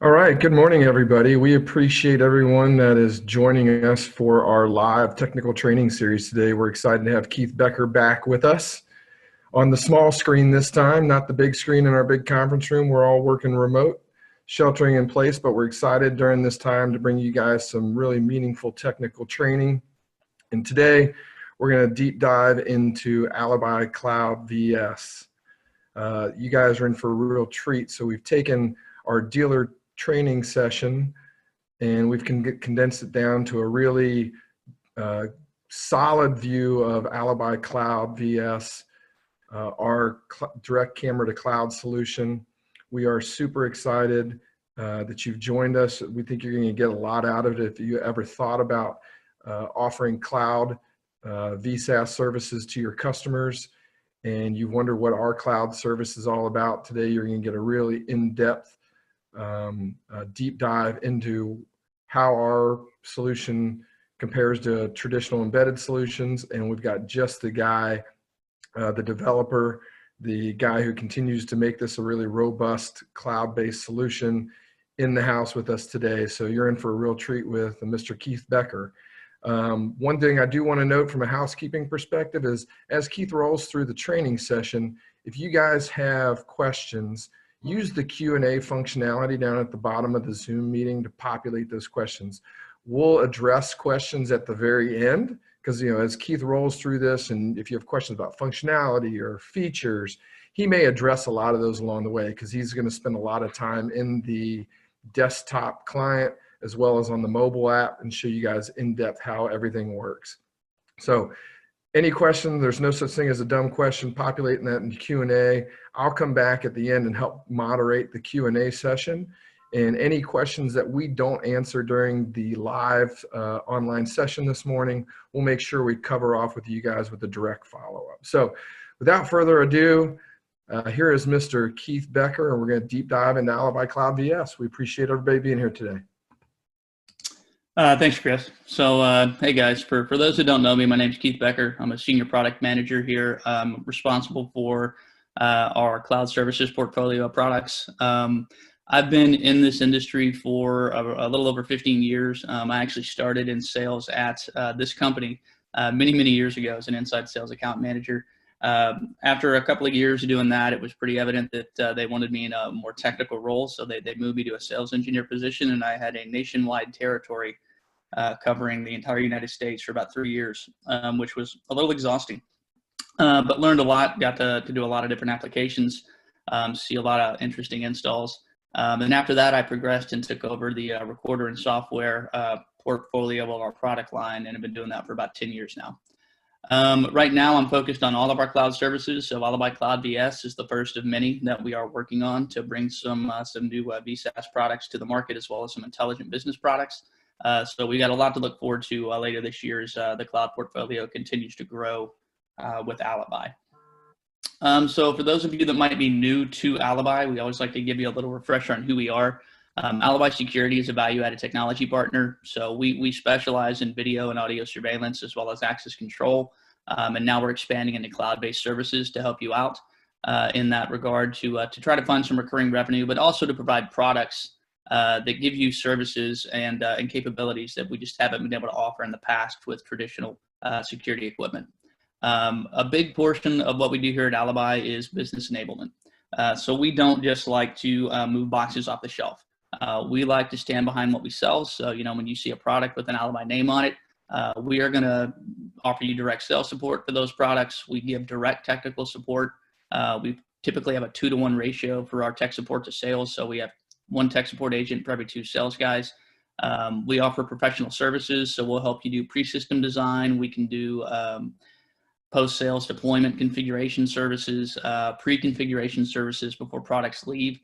All right, good morning, everybody. We appreciate everyone that is joining us for our live technical training series today. We're excited to have Keith Becker back with us on the small screen this time, not the big screen in our big conference room. We're all working remote, sheltering in place, but we're excited during this time to bring you guys some really meaningful technical training. And today, we're going to deep dive into ALIBI Cloud VS. You guys are in for a real treat. So we've taken our dealer training session and we've condensed it down to a really solid view of ALIBI Cloud VS, our direct camera to cloud solution. We are super excited that you've joined us. We think you're going to get a lot out of it. If you ever thought about offering cloud VSaaS services to your customers and you wonder what our cloud service is all about, today you're going to get a really in-depth deep dive into how our solution compares to traditional embedded solutions. And we've got just the guy, the developer, the guy who continues to make this a really robust cloud-based solution in the house with us today. So you're in for a real treat with Mr. Keith Becker. One thing I do want to note from a housekeeping perspective is as Keith rolls through the training session, if you guys have questions, use the Q&A functionality down at the bottom of the Zoom meeting to populate those questions. We'll address questions at the very end because, you know, as Keith rolls through this, and if you have questions about functionality or features, he may address a lot of those along the way because he's going to spend a lot of time in the desktop client as well as on the mobile app and show you guys in depth how everything works. So any question, there's no such thing as a dumb question, populating that in Q&A. I'll come back at the end and help moderate the Q&A session. And any questions that we don't answer during the live online session this morning, we'll make sure we cover off with you guys with a direct follow-up. So without further ado, here is Mr. Keith Becker, and we're going to deep dive into ALIBI Cloud VS. We appreciate everybody being here today. Thanks, Chris. So, hey guys, for those who don't know me, my name is Keith Becker. I'm a senior product manager here. I'm responsible for our cloud services portfolio of products. I've been in this industry for a little over 15 years. I actually started in sales at this company many years ago as an inside sales account manager. After a couple of years of doing that, it was pretty evident that they wanted me in a more technical role, so they moved me to a sales engineer position, and I had a nationwide territory covering the entire United States for about 3 years, which was a little exhausting, but learned a lot, got to do a lot of different applications, see a lot of interesting installs. And after that, I progressed and took over the recorder and software portfolio of our product line, and have been doing that for about 10 years now. Right now, I'm focused on all of our cloud services. So ALIBI Cloud VS is the first of many that we are working on to bring some new VSaaS products to the market, as well as some intelligent business products. So we got a lot to look forward to later this year as the cloud portfolio continues to grow with ALIBI. So for those of you that might be new to ALIBI, we always like to give you a little refresher on who we are. ALIBI Security is a value-added technology partner. So we specialize in video and audio surveillance as well as access control. And now we're expanding into cloud-based services to help you out in that regard to try to find some recurring revenue, but also to provide products that give you services and capabilities that we just haven't been able to offer in the past with traditional security equipment. A big portion of what we do here at ALIBI is business enablement. So we don't just like to move boxes off the shelf. We like to stand behind what we sell. So, you know, when you see a product with an ALIBI name on it, we are going to offer you direct sales support for those products. We give direct technical support. We typically have a 2-to-1 ratio for our tech support to sales. So we have 1 tech support agent for every 2 sales guys. We offer professional services, so we'll help you do pre-system design. We can do post-sales deployment configuration services, pre-configuration services before products leave.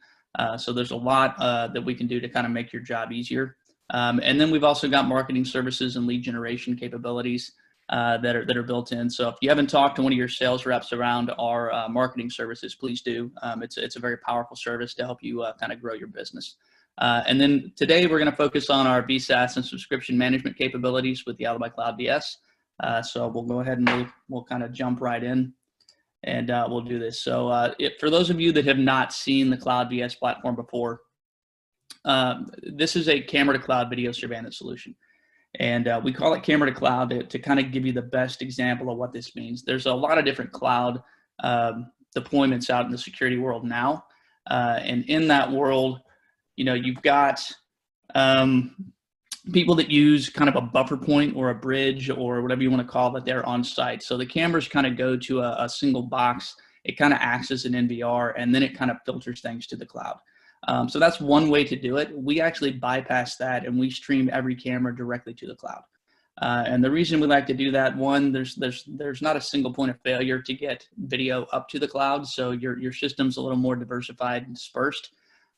So there's a lot that we can do to kind of make your job easier. And then we've also got marketing services and lead generation capabilities that are built in. So if you haven't talked to one of your sales reps around our marketing services, please do. It's a very powerful service to help you kind of grow your business. And then today we're going to focus on our VSaaS and subscription management capabilities with the ALIBI Cloud VS. So we'll go ahead and we'll kind of jump right in, and we'll do this. So for those of you that have not seen the Cloud VS platform before, this is a camera to cloud video surveillance solution. And we call it camera to cloud to kind of give you the best example of what this means. There's a lot of different cloud deployments out in the security world now. And in that world, you know, you've got people that use kind of a buffer point or a bridge or whatever you want to call it there on site. So the cameras kind of go to a single box. It kind of acts as an NVR, and then it kind of filters things to the cloud. So that's one way to do it. We actually bypass that, and we stream every camera directly to the cloud. And the reason we like to do that, one, there's not a single point of failure to get video up to the cloud. So your system's a little more diversified and dispersed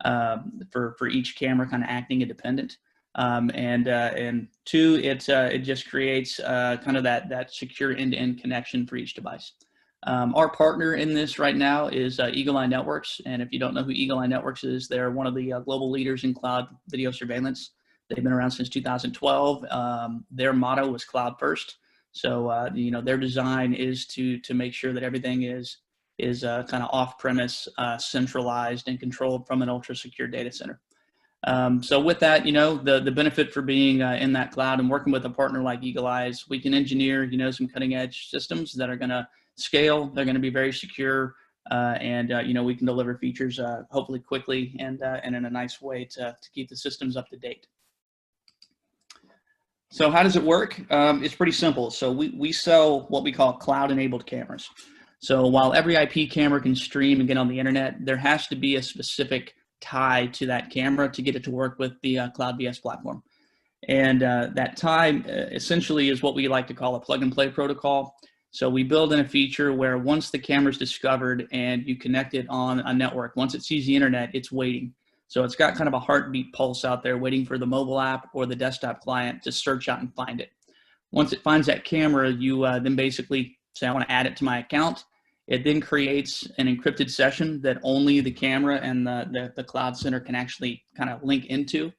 for each camera kind of acting independent. And two, it just creates kind of that secure end-to-end connection for each device. Our partner in this right now is Eagle Eye Networks. And if you don't know who Eagle Eye Networks is, they're one of the global leaders in cloud video surveillance. They've been around since 2012. Their motto was cloud first. So, you know, their design is to make sure that everything is kind of off-premise, centralized and controlled from an ultra-secure data center. So with that, you know, the benefit for being in that cloud and working with a partner like Eagle Eye is we can engineer, you know, some cutting edge systems that are going to scale. They're going to be very secure, and you know, we can deliver features hopefully quickly and in a nice way to keep the systems up to date. So how does it work? It's pretty simple. So we sell what we call cloud enabled cameras. So while every IP camera can stream and get on the internet, there has to be a specific tie to that camera to get it to work with the Cloud VS platform. And that tie essentially is what we like to call a plug and play protocol. So we build in a feature where once the camera is discovered and you connect it on a network, once it sees the internet, it's waiting. So it's got kind of a heartbeat pulse out there waiting for the mobile app or the desktop client to search out and find it. Once it finds that camera, you then basically say, I want to add it to my account. It then creates an encrypted session that only the camera and the Cloud Center can actually kind of link into.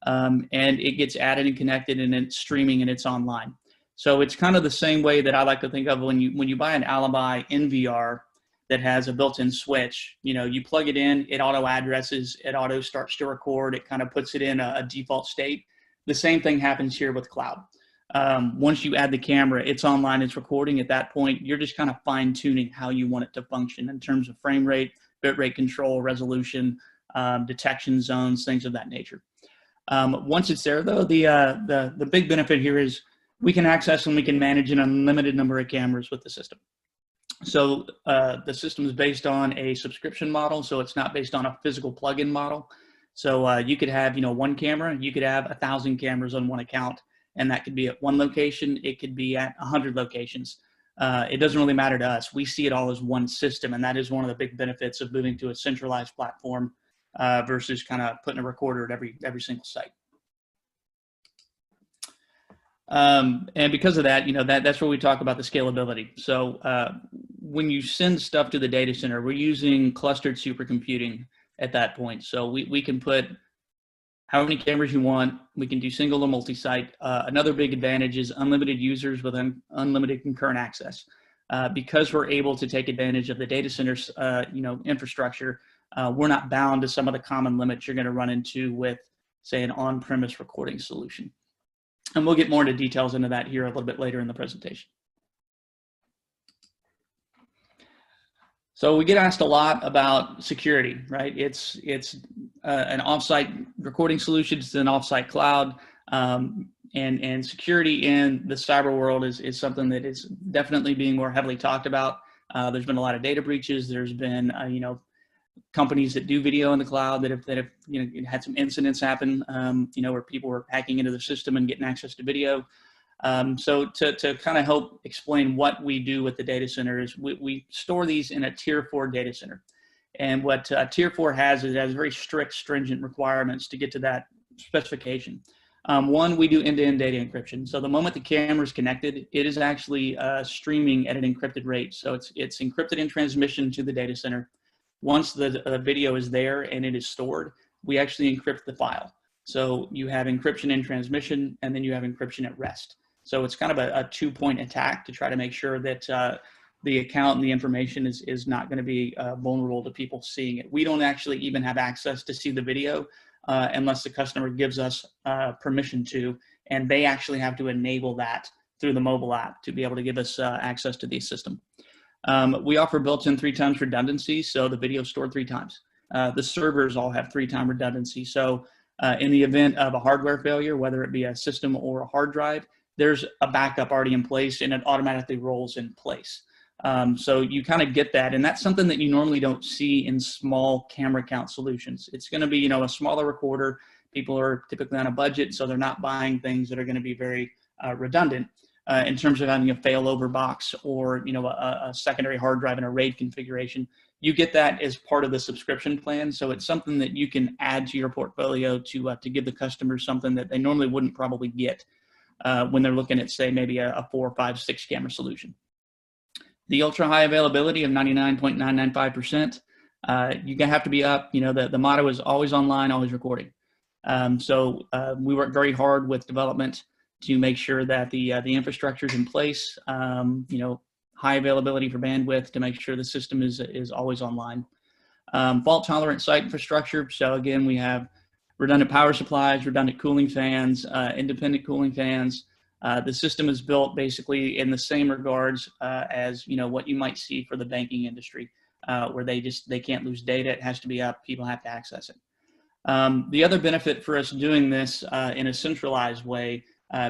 And it gets added and connected, and it's streaming and it's online. So it's kind of the same way that I like to think of when you buy an ALIBI NVR that has a built-in switch. You know, you plug it in, it auto addresses, it auto starts to record, it kind of puts it in a default state. The same thing happens here with cloud. Once you add the camera, it's online, it's recording. At that point, you're just kind of fine-tuning how you want it to function in terms of frame rate, bit rate control, resolution, detection zones, things of that nature. Once it's there, though, the big benefit here is we can access and we can manage an unlimited number of cameras with the system. So the system is based on a subscription model, so it's not based on a physical plug-in model. So you could have, you know, one camera, you could have 1,000 cameras on one account, and that could be at one location, it could be at 100 locations. It doesn't really matter to us. We see it all as one system, and that is one of the big benefits of moving to a centralized platform versus kind of putting a recorder at every single site. And because of that, you know, that's where we talk about the scalability. So when you send stuff to the data center, we're using clustered supercomputing at that point. So we can put how many cameras you want. We can do single or multi-site. Another big advantage is unlimited users with unlimited concurrent access. Because we're able to take advantage of the data center's you know, infrastructure, we're not bound to some of the common limits you're going to run into with, say, an on-premise recording solution. And we'll get more into details into that here a little bit later in the presentation. So we get asked a lot about security, right? It's an offsite recording solution, it's an offsite cloud, and security in the cyber world is something that is definitely being more heavily talked about. There's been a lot of data breaches. There's been you know, companies that do video in the cloud that have you know, had some incidents happen, you know, where people were hacking into the system and getting access to video. So to kind of help explain what we do with the data center is we store these in a tier 4 data center. And what tier 4 has is it has very strict, stringent requirements to get to that specification. One, we do end-to-end data encryption. So the moment the camera is connected, it is actually streaming at an encrypted rate. So it's encrypted in transmission to the data center. Once the video is there and it is stored, we actually encrypt the file. So you have encryption in transmission, and then you have encryption at rest. So it's kind of a two-point attack to try to make sure that the account and the information is not going to be vulnerable to people seeing it. We don't actually even have access to see the video. unless the customer gives us permission to, and they actually have to enable that through the mobile app to be able to give us access to the system. We offer built-in 3 times redundancy, so the video is stored 3 times. The servers all have 3-time redundancy, so in the event of a hardware failure, whether it be a system or a hard drive, there's a backup already in place and it automatically rolls in place. So you kind of get that, and that's something that you normally don't see in small camera count solutions. It's going to be, a smaller recorder. People are typically on a budget, so they're not buying things that are going to be very redundant in terms of having a failover box or a secondary hard drive in a RAID configuration. You get that as part of the subscription plan, so it's something that you can add to your portfolio to give the customers something that they normally wouldn't probably get when they're looking at, say, maybe a 4, 5, 6 camera solution. The ultra high availability of 99.995%. You're gonna have to be up. The motto is always online, always recording. So we work very hard with development to make sure that the infrastructure is in place. High availability for bandwidth to make sure the system is always online. Fault tolerant site infrastructure. So again, we have redundant power supplies, redundant cooling fans, independent cooling fans. The system is built basically in the same regards as what you might see for the banking industry, where they can't lose data. It has to be up. People have to access it. The other benefit for us doing this in a centralized way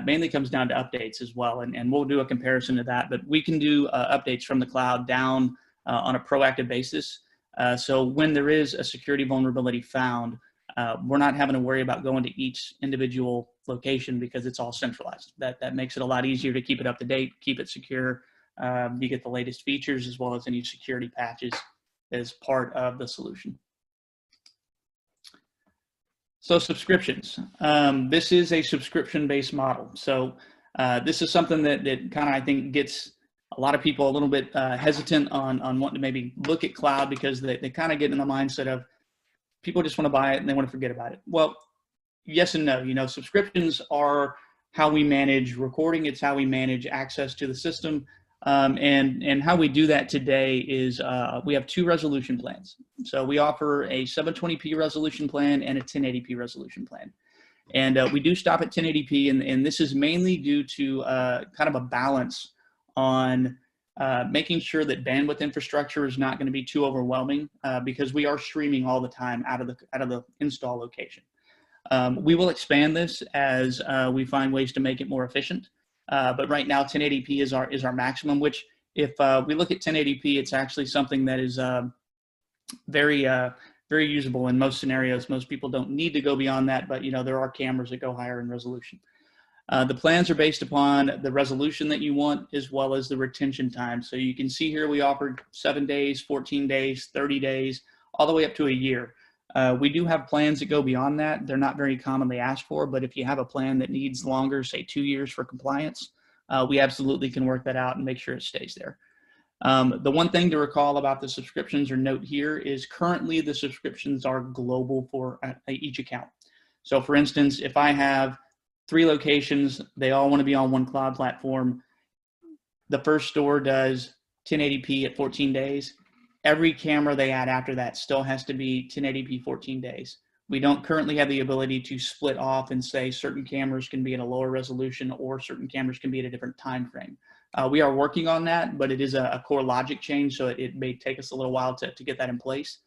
mainly comes down to updates as well, and we'll do a comparison to that. But we can do updates from the cloud down on a proactive basis. So when there is a security vulnerability found, we're not having to worry about going to each individual location because it's all centralized. That makes it a lot easier to keep it up to date, keep it secure. You get the latest features as well as any security patches as part of the solution. So subscriptions. This is a subscription-based model. So this is something that kind of, I think, gets a lot of people a little bit hesitant on wanting to maybe look at cloud because they kind of get in the mindset of people just want to buy it and they want to forget about it. Well, yes and no. Subscriptions are how we manage recording. It's how we manage access to the system. And how we do that today is we have 2 resolution plans. So we offer a 720p resolution plan and a 1080p resolution plan. And we do stop at 1080p, and this is mainly due to kind of a balance on making sure that bandwidth infrastructure is not going to be too overwhelming because we are streaming all the time out of the install location. We will expand this as we find ways to make it more efficient. But right now, 1080p is our maximum, which if we look at 1080p, it's actually something that is very usable in most scenarios. Most people don't need to go beyond that, but there are cameras that go higher in resolution. The plans are based upon the resolution that you want as well as the retention time. So you can see here we offered 7 days, 14 days, 30 days, all the way up to a year. We do have plans that go beyond that. They're not very commonly asked for, but if you have a plan that needs longer, say 2 years for compliance, we absolutely can work that out and make sure it stays there. The one thing to recall about the subscriptions or note here is currently the subscriptions are global for each account. So for instance, if I have 3 locations, they all want to be on one cloud platform. The first store does 1080p at 14 days. Every camera they add after that still has to be 1080p 14 days. We don't currently have the ability to split off and say certain cameras can be at a lower resolution or certain cameras can be at a different time frame. We are working on that, but it is a core logic change, so it may take us a little while to get that in place.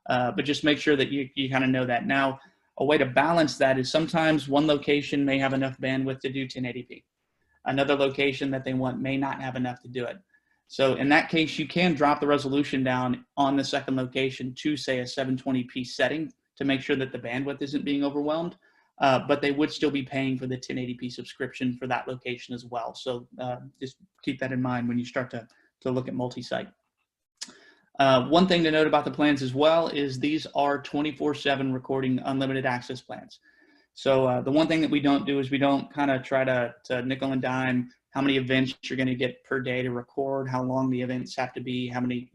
But just make sure that you kind of know that. Now, a way to balance that is sometimes one location may have enough bandwidth to do 1080p. Another location that they want may not have enough to do it. So in that case, you can drop the resolution down on the second location to, say, a 720p setting to make sure that the bandwidth isn't being overwhelmed, but they would still be paying for the 1080p subscription for that location as well. So just keep that in mind when you start to look at multi-site. One thing to note about the plans as well is these are 24/7 recording unlimited access plans. So the one thing that we don't do is we don't kind of try to nickel and dime how many events you're going to get per day to record, how long the events have to be, how many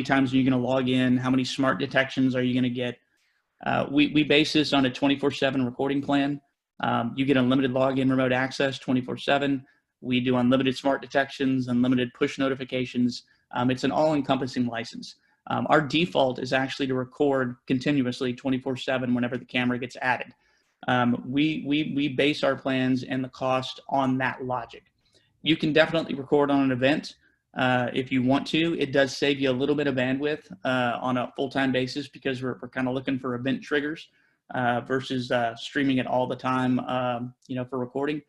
times are you going to log in, how many smart detections are you going to get. We base this on a 24/7 recording plan. You get unlimited login remote access 24/7. We do unlimited smart detections, unlimited push notifications. It's an all-encompassing license. Our default is actually to record continuously 24/7 whenever the camera gets added. We base our plans and the cost on that logic. You can definitely record on an event if you want to. It does save you a little bit of bandwidth on a full-time basis because we're kind of looking for event triggers versus streaming it all the time, for recording.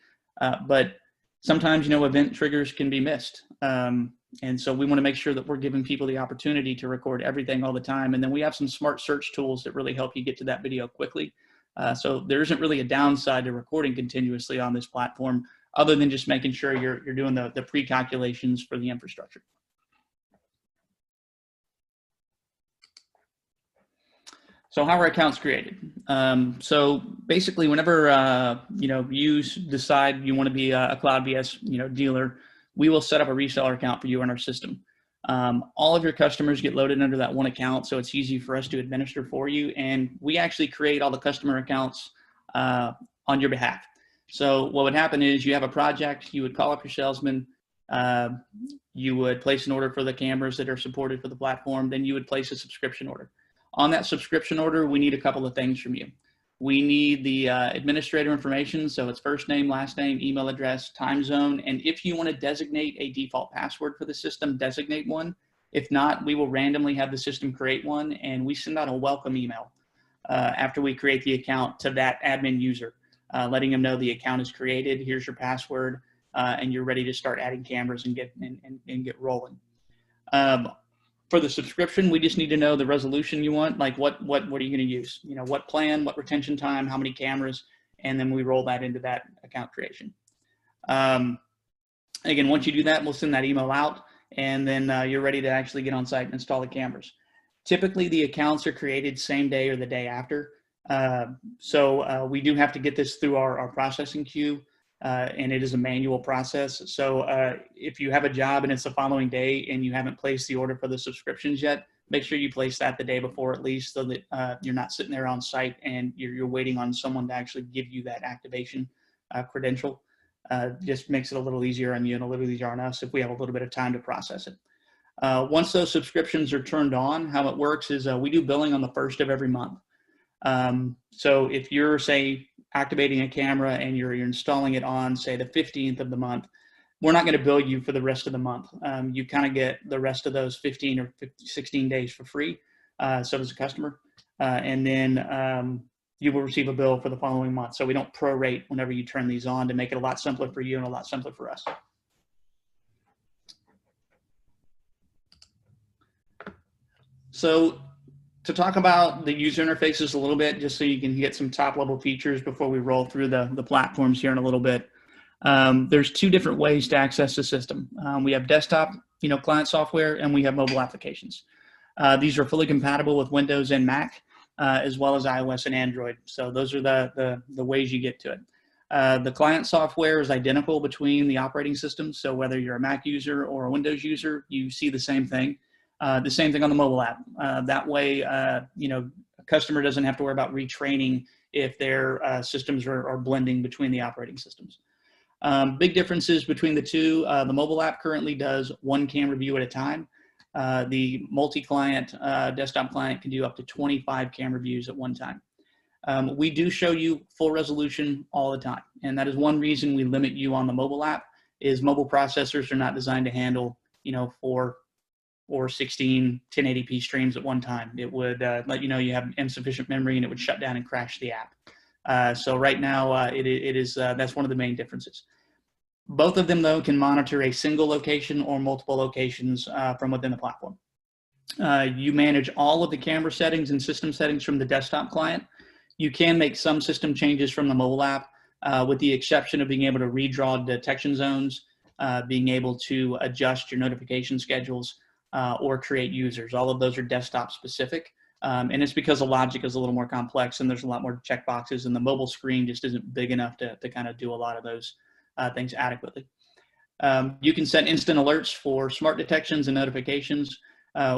But sometimes, event triggers can be missed. And so we want to make sure that we're giving people the opportunity to record everything all the time. And then we have some smart search tools that really help you get to that video quickly. So there isn't really a downside to recording continuously on this platform, other than just making sure you're doing the pre-calculations for the infrastructure. So how are accounts created? So basically, whenever you decide you want to be a Cloud VS dealer, we will set up a reseller account for you in our system. All of your customers get loaded under that one account, so it's easy for us to administer for you. And we actually create all the customer accounts on your behalf. So what would happen is you have a project, you would call up your salesman, you would place an order for the cameras that are supported for the platform, then you would place a subscription order. On that subscription order, we need a couple of things from you. We need the administrator information, so it's first name, last name, email address, time zone, and if you want to designate a default password for the system, designate one. If not, we will randomly have the system create one, and we send out a welcome email after we create the account to that admin user, letting them know the account is created, here's your password, and you're ready to start adding cameras and get rolling. For the subscription, we just need to know the resolution you want, like what are you going to use? What plan, what retention time, how many cameras, and then we roll that into that account creation. Again, once you do that, we'll send that email out, and then you're ready to actually get on site and install the cameras. Typically, the accounts are created same day or the day after. So we do have to get this through our processing queue. And it is a manual process. So if you have a job and it's the following day and you haven't placed the order for the subscriptions yet, make sure you place that the day before at least, so that you're not sitting there on site and you're waiting on someone to actually give you that activation credential. Just makes it a little easier on you and a little easier on us if we have a little bit of time to process it. Once those subscriptions are turned on, how it works is we do billing on the 1st of every month. So if you're, say, activating a camera and you're installing it on, say, the 15th of the month, we're not going to bill you for the rest of the month. You kind of get the rest of those 15 or 16 days for free. So does the customer. And then you will receive a bill for the following month. So we don't prorate whenever you turn these on, to make it a lot simpler for you and a lot simpler for us. So to talk about the user interfaces a little bit, just so you can get some top level features before we roll through the platforms here in a little bit. There's 2 different ways to access the system. We have desktop, client software, and we have mobile applications. These are fully compatible with Windows and Mac, as well as iOS and Android. So those are the ways you get to it. The client software is identical between the operating systems. So whether you're a Mac user or a Windows user, you see the same thing. The same thing on the mobile app. That way, a customer doesn't have to worry about retraining if their systems are blending between the operating systems. Big differences between the two. The mobile app currently does 1 camera view at a time. The multi-client desktop client can do up to 25 camera views at one time. We do show you full resolution all the time, and that is one reason we limit you on the mobile app. Is mobile processors are not designed to handle 4 or 16 1080p streams at one time. It would let you know you have insufficient memory, and it would shut down and crash the app. So right now, it is that's one of the main differences. Both of them, though, can monitor a single location or multiple locations from within the platform. You manage all of the camera settings and system settings from the desktop client. You can make some system changes from the mobile app, with the exception of being able to redraw detection zones, being able to adjust your notification schedules, or create users. All of those are desktop specific. And it's because the logic is a little more complex and there's a lot more checkboxes, and the mobile screen just isn't big enough to kind of do a lot of those things adequately. You can set instant alerts for smart detections and notifications.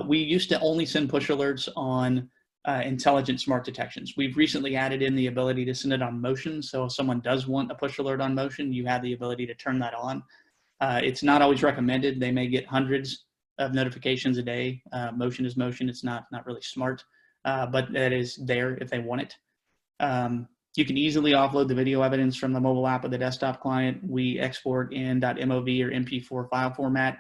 We used to only send push alerts on intelligent smart detections. We've recently added in the ability to send it on motion. So if someone does want a push alert on motion, you have the ability to turn that on. It's not always recommended. They may get hundreds of notifications a day. Motion is motion. It's not really smart, but that is there if they want it. You can easily offload the video evidence from the mobile app or the desktop client. We export in .mov or MP4 file format.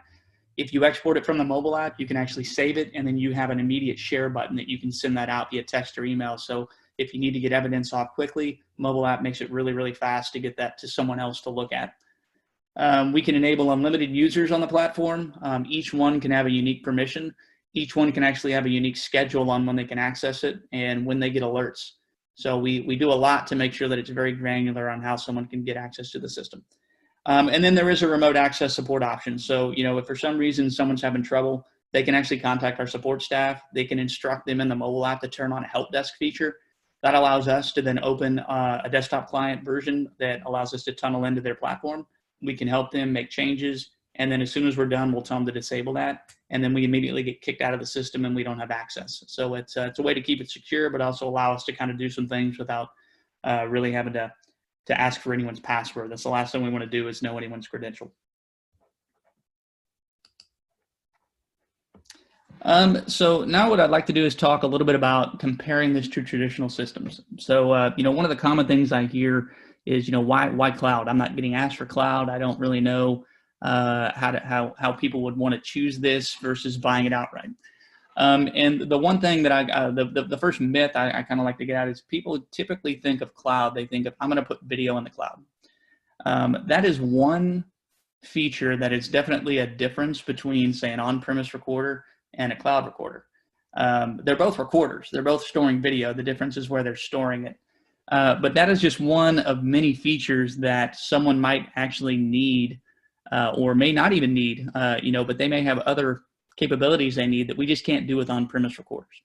If you export it from the mobile app, you can actually save it, and then you have an immediate share button that you can send that out via text or email. So if you need to get evidence off quickly, mobile app makes it really, really fast to get that to someone else to look at. We can enable unlimited users on the platform. Each one can have a unique permission. Each one can actually have a unique schedule on when they can access it and when they get alerts. So we do a lot to make sure that it's very granular on how someone can get access to the system. And then there is a remote access support option. So, if for some reason someone's having trouble, they can actually contact our support staff. They can instruct them in the mobile app to turn on a help desk feature. That allows us to then open a desktop client version that allows us to tunnel into their platform. We can help them make changes. And then as soon as we're done, we'll tell them to disable that. And then we immediately get kicked out of the system and we don't have access. So it's a way to keep it secure, but also allow us to kind of do some things without really having to ask for anyone's password. That's the last thing we want to do, is know anyone's credential. So now what I'd like to do is talk a little bit about comparing this to traditional systems. So, one of the common things I hear is, why cloud? I'm not getting asked for cloud. I don't really know how people would want to choose this versus buying it outright. And the one thing that the first myth I kind of like to get at is people typically think of cloud. They think of, I'm going to put video in the cloud. That is one feature that is definitely a difference between, say, an on-premise recorder and a cloud recorder. They're both recorders. They're both storing video. The difference is where they're storing it. But that is just one of many features that someone might actually need or may not even need, but they may have other capabilities they need that we just can't do with on-premise recorders.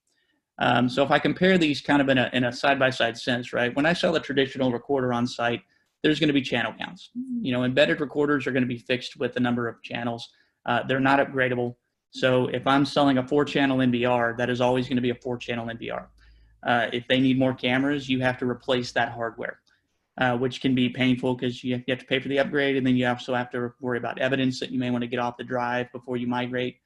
So if I compare these kind of in a side-by-side sense, right? When I sell a traditional recorder on site, there's going to be channel counts. Embedded recorders are going to be fixed with the number of channels. They're not upgradable. So if I'm selling a 4-channel NVR, that is always going to be a 4-channel NVR. If they need more cameras, you have to replace that hardware, which can be painful because you have to pay for the upgrade, and then you also have to worry about evidence that you may want to get off the drive before you migrate.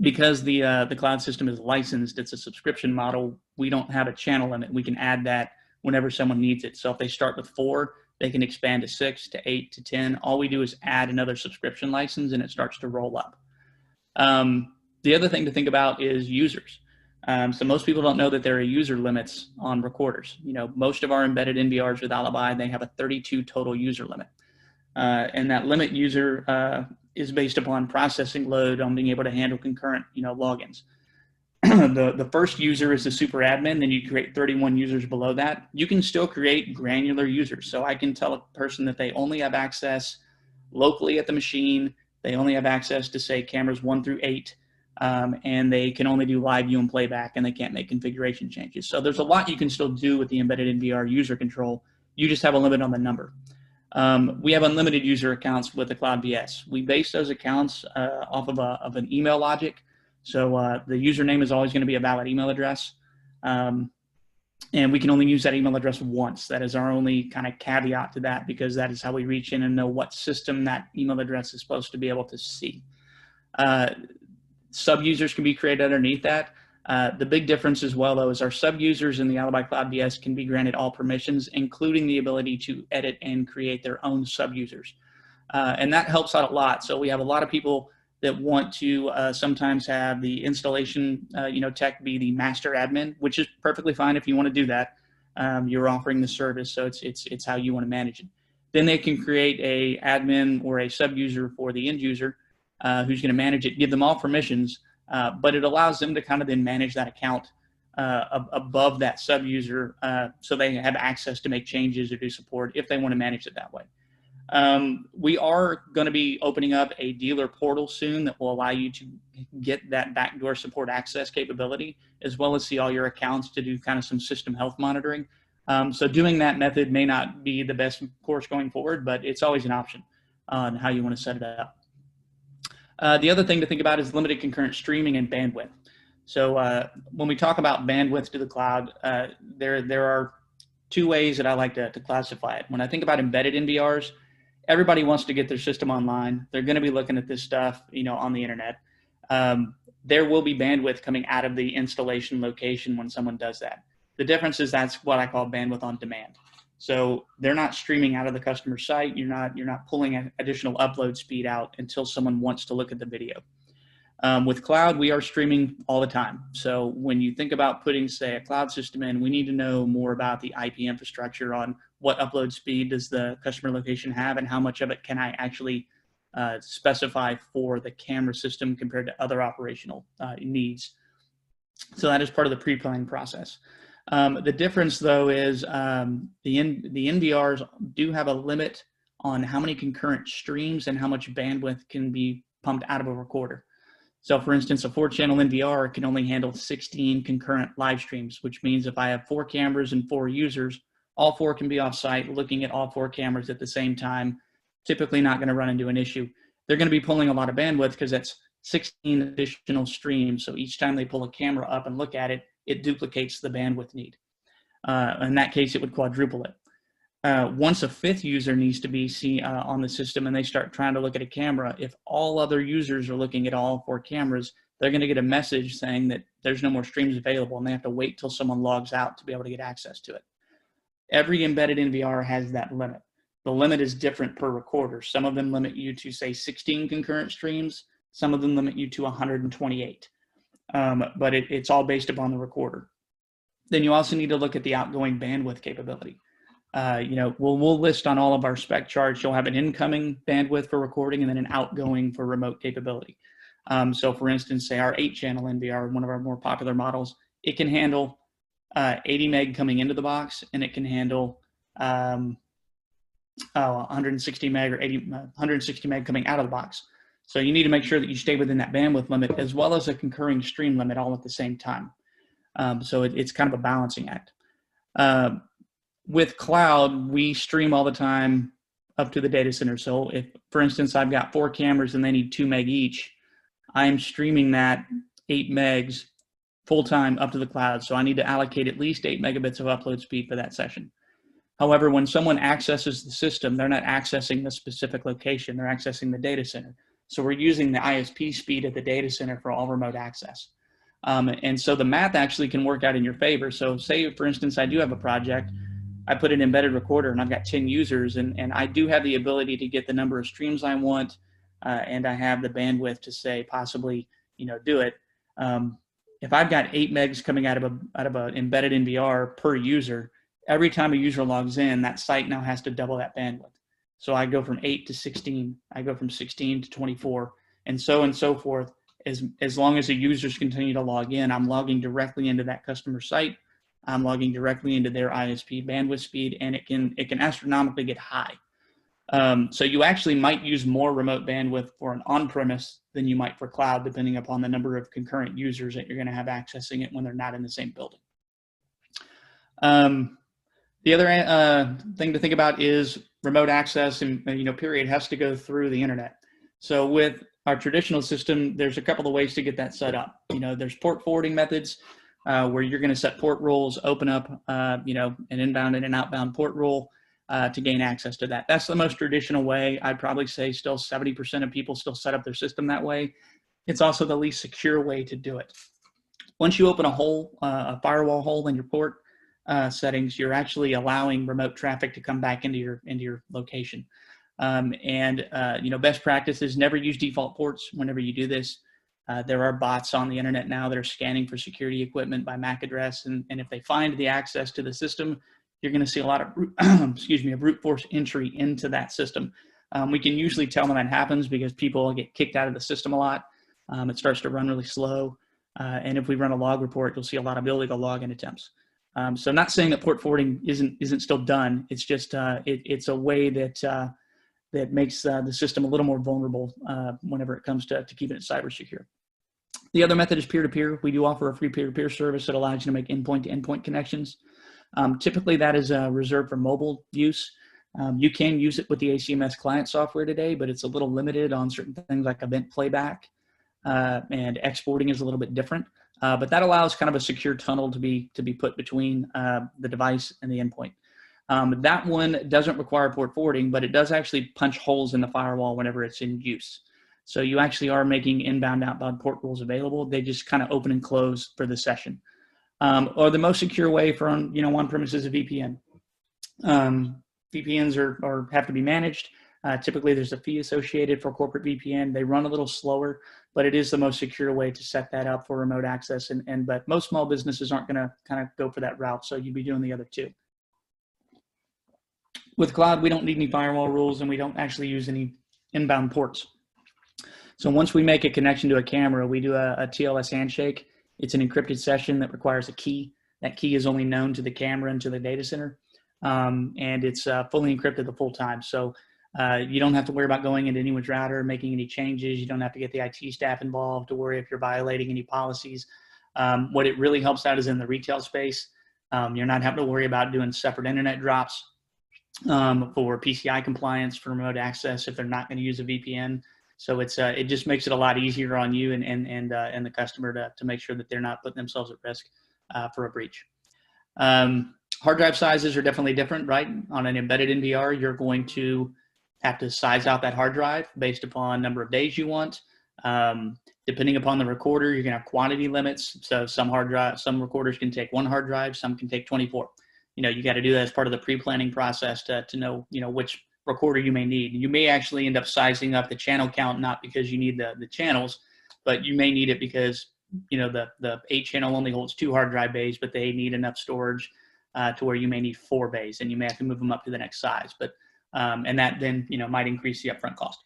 Because the cloud system is licensed, it's a subscription model, we don't have a channel limit. We can add that whenever someone needs it. So if they start with 4, they can expand to 6, to 8, to 10. All we do is add another subscription license and it starts to roll up. The other thing to think about is users. So most people don't know that there are user limits on recorders. Most of our embedded NVRs with ALIBI, they have a 32 total user limit. And that limit user is based upon processing load on being able to handle concurrent, logins. The first user is the super admin, then you create 31 users below that. You can still create granular users. So I can tell a person that they only have access locally at the machine. They only have access to, say, cameras 1 through 8, and they can only do live view and playback, and they can't make configuration changes. So there's a lot you can still do with the embedded NVR user control. You just have a limit on the number. We have unlimited user accounts with the Cloud VS. We base those accounts off of an email logic. So the username is always going to be a valid email address. And we can only use that email address once. That is our only kind of caveat to that, because that is how we reach in and know what system that email address is supposed to be able to see. Sub-users can be created underneath that. The big difference as well, though, is our sub-users in the ALIBI Cloud VS can be granted all permissions, including the ability to edit and create their own sub-users. And that helps out a lot. So we have a lot of people that want to sometimes have the installation tech be the master admin, which is perfectly fine if you want to do that. You're offering the service, so it's how you want to manage it. Then they can create a admin or a sub-user for the end user who's going to manage it, give them all permissions, but it allows them to kind of then manage that account above that sub-user so they have access to make changes or do support if they want to manage it that way. We are going to be opening up a dealer portal soon that will allow you to get that backdoor support access capability, as well as see all your accounts to do kind of some system health monitoring. So doing that method may not be the best course going forward, but it's always an option on how you want to set it up. The other thing to think about is limited concurrent streaming and bandwidth. So when we talk about bandwidth to the cloud, there are two ways that I like to classify it. When I think about embedded NVRs, everybody wants to get their system online. They're going to be looking at this stuff, on the internet. There will be bandwidth coming out of the installation location when someone does that. The difference is that's what I call bandwidth on demand. So they're not streaming out of the customer site. You're not pulling additional upload speed out until someone wants to look at the video. With cloud, we are streaming all the time. So when you think about putting, say, a cloud system in, we need to know more about the IP infrastructure on what upload speed does the customer location have and how much of it can I actually specify for the camera system compared to other operational needs. So that is part of the pre-planning process. The difference, though, is the NVRs do have a limit on how many concurrent streams and how much bandwidth can be pumped out of a recorder. So, for instance, a 4-channel NVR can only handle 16 concurrent live streams, which means if I have 4 cameras and 4 users, all 4 can be off-site looking at all 4 cameras at the same time. Typically not going to run into an issue. They're going to be pulling a lot of bandwidth because that's 16 additional streams. So each time they pull a camera up and look at it, it duplicates the bandwidth need. In that case, it would quadruple it. Once a 5th user needs to be on the system and they start trying to look at a camera, if all other users are looking at all 4 cameras, they're going to get a message saying that there's no more streams available and they have to wait till someone logs out to be able to get access to it. Every embedded NVR has that limit. The limit is different per recorder. Some of them limit you to, say, 16 concurrent streams. Some of them limit you to 128. But it's all based upon the recorder. Then you also need to look at the outgoing bandwidth capability. We'll list on all of our spec charts, you'll have an incoming bandwidth for recording and then an outgoing for remote capability. So for instance, say our 8-channel NVR, one of our more popular models, it can handle 80 meg coming into the box, and it can handle 160 meg or 160 meg coming out of the box. So you need to make sure that you stay within that bandwidth limit as well as a concurring stream limit all at the same time. So it's kind of a balancing act. With cloud, we stream all the time up to the data center. So if, for instance, I've got 4 cameras and they need 2 meg each, I'm streaming that 8 megs full time up to the cloud. So I need to allocate at least 8 megabits of upload speed for that session. However, when someone accesses the system, they're not accessing the specific location, they're accessing the data center. So we're using the ISP speed at the data center for all remote access. And so the math actually can work out in your favor. So say, for instance, I do have a project, I put an embedded recorder and I've got 10 users and I do have the ability to get the number of streams I want and I have the bandwidth to say possibly, do it. If I've got 8 megs coming out of an embedded NVR per user, every time a user logs in, that site now has to double that bandwidth. So I go from 8 to 16, I go from 16 to 24, and so forth. As long as the users continue to log in, I'm logging directly into that customer site. I'm logging directly into their ISP bandwidth speed, and it can astronomically get high. So you actually might use more remote bandwidth for an on-premise than you might for cloud, depending upon the number of concurrent users that you're going to have accessing it when they're not in the same building. The other thing to think about is remote access, and period, has to go through the internet. So with our traditional system, there's a couple of ways to get that set up. There's port forwarding methods where you're going to set port rules, open up, an inbound and an outbound port rule to gain access to that. That's the most traditional way. I'd probably say still 70% of people still set up their system that way. It's also the least secure way to do it. Once you open a firewall hole in your port settings, you're actually allowing remote traffic to come back into your location. Best practice is never use default ports whenever you do this. There are bots on the internet now that are scanning for security equipment by MAC address, and if they find the access to the system, you're going to see a lot of brute force entry into that system. We can usually tell when that happens because people get kicked out of the system a lot. It starts to run really slow, and if we run a log report, you'll see a lot of illegal login attempts. So not saying that port forwarding isn't still done. It's just it's a way that makes the system a little more vulnerable whenever it comes to keeping it cyber secure. The other method is peer-to-peer. We do offer a free peer-to-peer service that allows you to make endpoint-to-endpoint connections. Typically, that is reserved for mobile use. You can use it with the ACMS client software today, but it's a little limited on certain things like event playback, and exporting is a little bit different. But that allows kind of a secure tunnel to be put between the device and the endpoint. That one doesn't require port forwarding, but it does actually punch holes in the firewall whenever it's in use. So you actually are making inbound, outbound port rules available. They just kind of open and close for the session. Or the most secure way for on-premise is a VPN. VPNs have to be managed. Typically, there's a fee associated for corporate VPN. They run a little slower, but it is the most secure way to set that up for remote access. But most small businesses aren't going to kind of go for that route, so you'd be doing the other two. With cloud, we don't need any firewall rules, and we don't actually use any inbound ports. So once we make a connection to a camera, we do a TLS handshake. It's an encrypted session that requires a key. That key is only known to the camera and to the data center, and it's fully encrypted the full time. So you don't have to worry about going into anyone's router, making any changes. You don't have to get the IT staff involved to worry if you're violating any policies. What it really helps out is in the retail space. You're not having to worry about doing separate internet drops for PCI compliance, for remote access if they're not going to use a VPN. So it just makes it a lot easier on you and the customer to make sure that they're not putting themselves at risk for a breach. Hard drive sizes are definitely different, right? On an embedded NVR, you're going to have to size out that hard drive based upon number of days you want. Depending upon the recorder, you're going to have quantity limits. So some recorders can take 1 hard drive, some can take 24. You got to do that as part of the pre-planning process to know, which recorder you may need. You may actually end up sizing up the channel count, not because you need the channels, but you may need it because, the 8 channel only holds 2 hard drive bays, but they need enough storage to where you may need 4 bays, and you may have to move them up to the next size. But and that then might increase the upfront cost.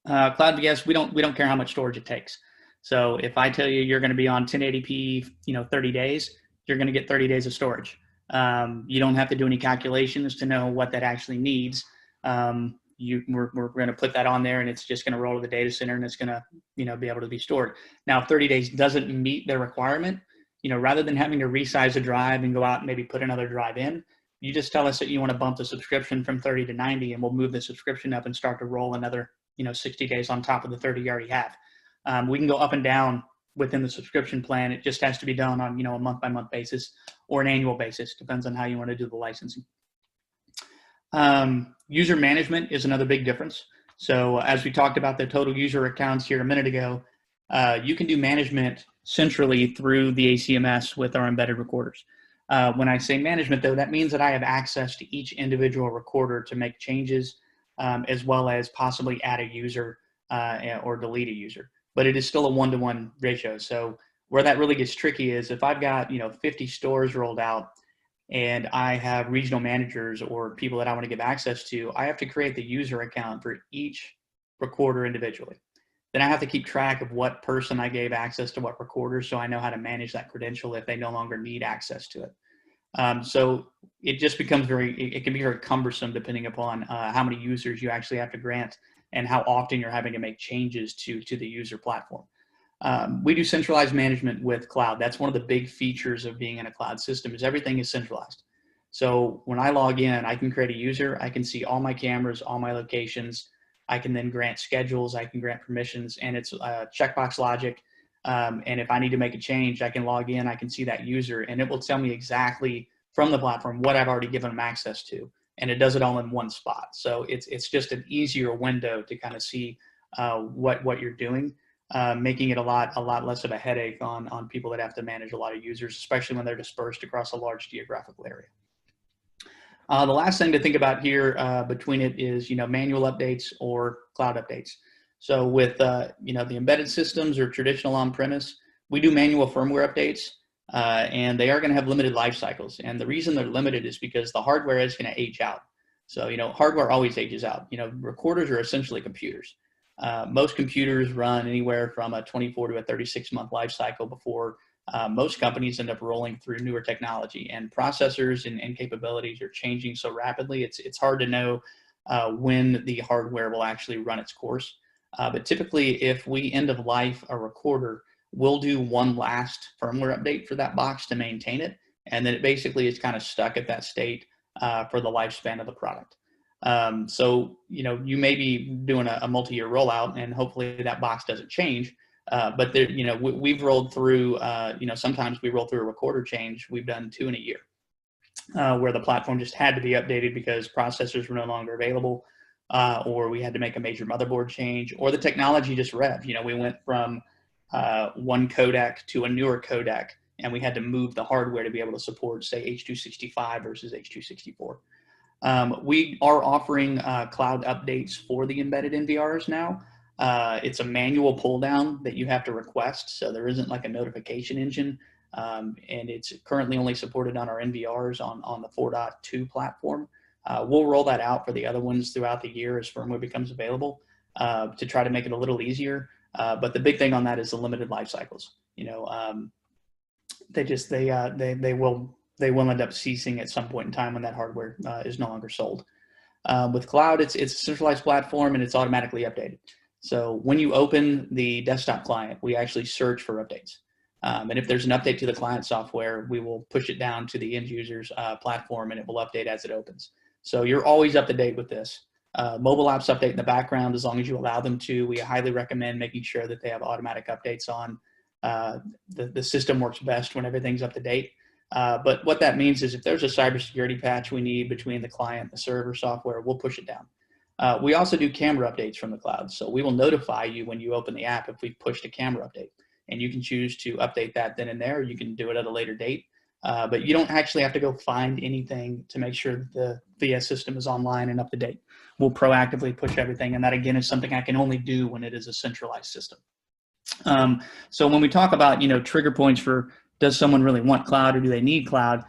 Cloud VS, we don't care how much storage it takes. So if I tell you you're going to be on 1080p, 30 days, you're going to get 30 days of storage. You don't have to do any calculations to know what that actually needs. We're going to put that on there, and it's just going to roll to the data center, and it's going to be able to be stored. Now, if 30 days doesn't meet their requirement, rather than having to resize a drive and go out and maybe put another drive in, you just tell us that you want to bump the subscription from 30 to 90, and we'll move the subscription up and start to roll another 60 days on top of the 30 you already have. We can go up and down within the subscription plan. It just has to be done on a month-by-month basis or an annual basis. Depends on how you want to do the licensing. User management is another big difference. So as we talked about the total user accounts here a minute ago, you can do management centrally through the ACMS with our embedded recorders. When I say management, though, that means that I have access to each individual recorder to make changes, as well as possibly add a user or delete a user. But it is still a 1-to-1 ratio. So where that really gets tricky is if I've got 50 stores rolled out and I have regional managers or people that I want to give access to, I have to create the user account for each recorder individually. Then I have to keep track of what person I gave access to what recorder, so I know how to manage that credential if they no longer need access to it. So it just becomes it can be very cumbersome depending upon how many users you actually have to grant and how often you're having to make changes to the user platform. We do centralized management with cloud. That's one of the big features of being in a cloud system is everything is centralized. So when I log in, I can create a user. I can see all my cameras, all my locations. I can then grant schedules. I can grant permissions, and it's checkbox logic. And if I need to make a change, I can log in. I can see that user, and it will tell me exactly from the platform what I've already given them access to. And it does it all in one spot. So it's just an easier window to kind of see what you're doing, making it a lot less of a headache on people that have to manage a lot of users, especially when they're dispersed across a large geographical area. The last thing to think about here between it is manual updates or cloud updates. So with the embedded systems or traditional on-premise, we do manual firmware updates. And they are going to have limited life cycles. And the reason they're limited is because the hardware is going to age out. So, hardware always ages out. Recorders are essentially computers. Most computers run anywhere from a 24 to a 36-month life cycle before most companies end up rolling through newer technology. And processors and capabilities are changing so rapidly, it's hard to know when the hardware will actually run its course. But typically, if we end of life a recorder, we'll do one last firmware update for that box to maintain it. And then it basically is kind of stuck at that state for the lifespan of the product. So, you may be doing a multi-year rollout and hopefully that box doesn't change. But there, we've rolled through, sometimes we roll through a recorder change. We've done 2 in a year. where the platform just had to be updated because processors were no longer available, or we had to make a major motherboard change, or the technology just revved. You know, we went from one codec to a newer codec, and we had to move the hardware to be able to support, say, H.265 versus H.264. We are offering cloud updates for the embedded NVRs now. It's a manual pull down that you have to request, so there isn't like a notification engine, and it's currently only supported on our NVRs on the 4.2 platform. We'll roll that out for the other ones throughout the year as firmware becomes available, to try to make it a little easier. But the big thing on that is the limited life cycles. You know, they will end up ceasing at some point in time when that hardware is no longer sold. With cloud, it's a centralized platform and it's automatically updated. So when you open the desktop client, we actually search for updates. And if there's an update to the client software, we will push it down to the end user's platform and it will update as it opens. So you're always up to date with this. Mobile apps update in the background as long as you allow them to. We highly recommend making sure that they have automatic updates on. The system works best when everything's up to date. But what that means is if there's a cybersecurity patch we need between the client and the server software, we'll push it down. We also do camera updates from the cloud. So we will notify you when you open the app if we've pushed a camera update. And you can choose to update that then and there. You can do it at a later date. But you don't actually have to go find anything to make sure that the VS system is online and up to date. We'll proactively push everything. And that, again, is something I can only do when it is a centralized system. So when we talk about, you know, trigger points for does someone really want cloud or do they need cloud,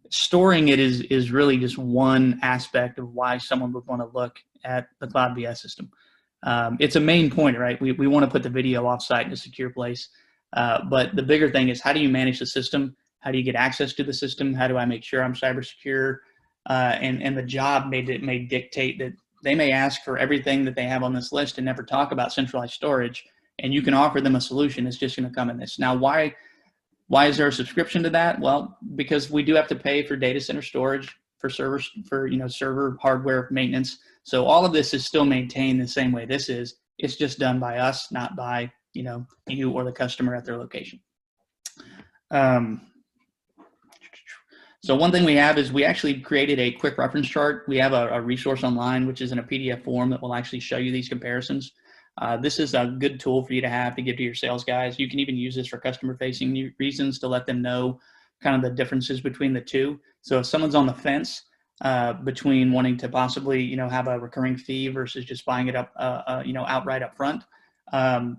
storing it is really just one aspect of why someone would want to look at the cloud VS system. It's a main point, right? We want to put the video offsite in a secure place. But the bigger thing is, how do you manage the system? How do you get access to the system? How do I make sure I'm cyber secure? And the job may dictate that they may ask for everything that they have on this list and never talk about centralized storage. And you can offer them a solution. It's just going to come in this. Now, why is there a subscription to that? Well, because we do have to pay for data center storage, for servers, for, you know, server hardware maintenance. So all of this is still maintained the same way this is. It's just done by us, not by, you know, you or the customer at their location. So one thing we have is we actually created a quick reference chart. We have a resource online, which is in a PDF form that will actually show you these comparisons. This is a good tool for you to have to give to your sales guys. You can even use this for customer facing reasons to let them know kind of the differences between the two. So if someone's on the fence between wanting to possibly, you know, have a recurring fee versus just buying it up, you know, outright up front,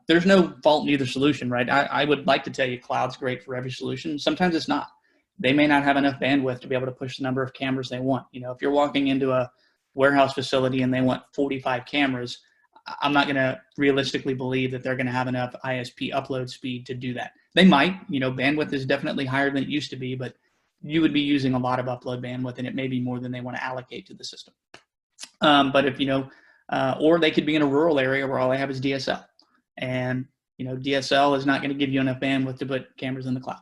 there's no fault in either solution, right? I would like to tell you cloud's great for every solution. Sometimes it's not. They may not have enough bandwidth to be able to push the number of cameras they want. You know, if you're walking into a warehouse facility and they want 45 cameras, I'm not going to realistically believe that they're going to have enough ISP upload speed to do that. They might, you know, bandwidth is definitely higher than it used to be, but you would be using a lot of upload bandwidth and it may be more than they want to allocate to the system. But if, you know, or they could be in a rural area where all they have is DSL. And, you know, DSL is not going to give you enough bandwidth to put cameras in the cloud.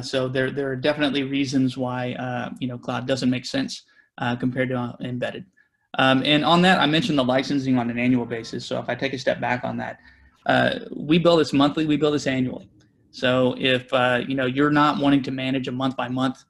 So there are definitely reasons why, you know, cloud doesn't make sense compared to embedded. And on that, I mentioned the licensing on an annual basis. So if I take a step back on that, we bill this monthly, we bill this annually. So if, you know, you're not wanting to manage a month by month,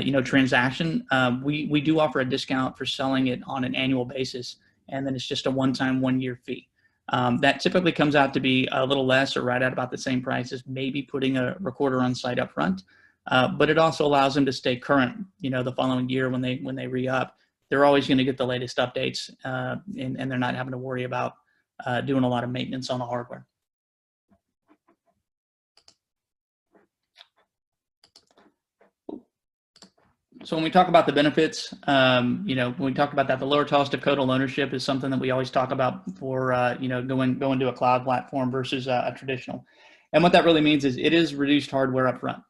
you know, transaction, we do offer a discount for selling it on an annual basis. And then it's just a one-time 1-year fee. That typically comes out to be a little less or right at about the same price as maybe putting a recorder on site up front. But it also allows them to stay current, you know, the following year when they re-up. They're always going to get the latest updates, and they're not having to worry about doing a lot of maintenance on the hardware. So when we talk about the benefits, you know, when we talk about that, the lower cost of total ownership is something that we always talk about for, you know, going to a cloud platform versus a traditional. And what that really means is it is reduced hardware up front.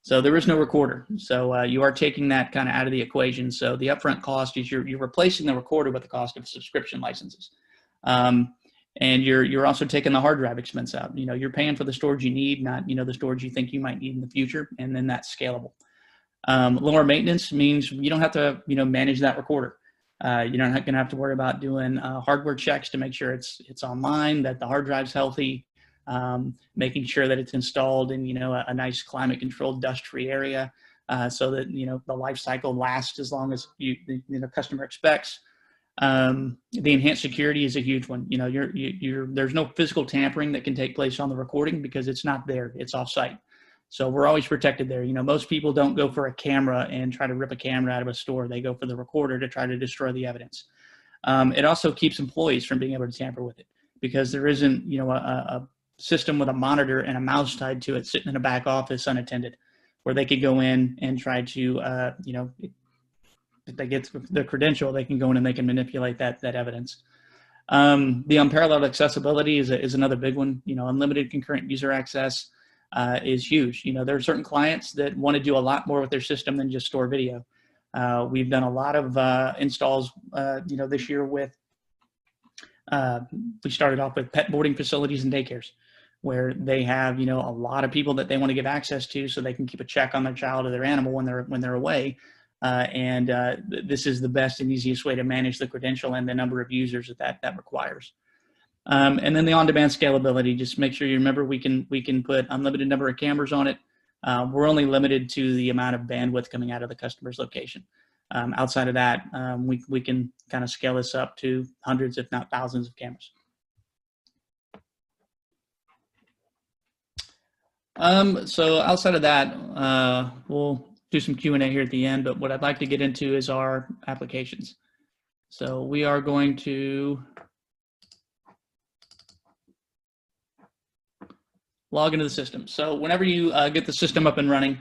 So there is no recorder. So you are taking that kind of out of the equation. So the upfront cost is you're replacing the recorder with the cost of subscription licenses. And you're also taking the hard drive expense out. You know, you're paying for the storage you need, not, you know, the storage you think you might need in the future. And then that's scalable. Lower maintenance means you don't have to, you know, manage that recorder. You're not going to have to worry about doing hardware checks to make sure it's online, that the hard drive's healthy, making sure that it's installed in, you know, a nice climate controlled dust free area. so that, the life cycle lasts as long as the customer expects. The enhanced security is a huge one. There's no physical tampering that can take place on the recording because it's not there, it's off-site. So we're always protected there. Most people don't go for a camera and try to rip a camera out of a store. They go for the recorder to try to destroy the evidence. It also keeps employees from being able to tamper with it because there isn't, a system with a monitor and a mouse tied to it sitting in a back office unattended, where they could go in and try to, if they get the credential, they can go in and they can manipulate that evidence. The unparalleled accessibility is another big one. Unlimited concurrent user access is huge. There are certain clients that want to do a lot more with their system than just store video. We've done a lot of installs, this year with, we started off with pet boarding facilities and daycares, where they have, a lot of people that they want to give access to so they can keep a check on their child or their animal when they're away. This is the best and easiest way to manage the credential and the number of users that requires. And then the on-demand scalability, just make sure you remember we can put unlimited number of cameras on it. We're only limited to the amount of bandwidth coming out of the customer's location. Outside of that, we can kind of scale this up to hundreds, if not thousands of cameras. So outside of that, we'll do some Q&A here at the end, but what I'd like to get into is our applications. So we are going to log into the system. So whenever you get the system up and running,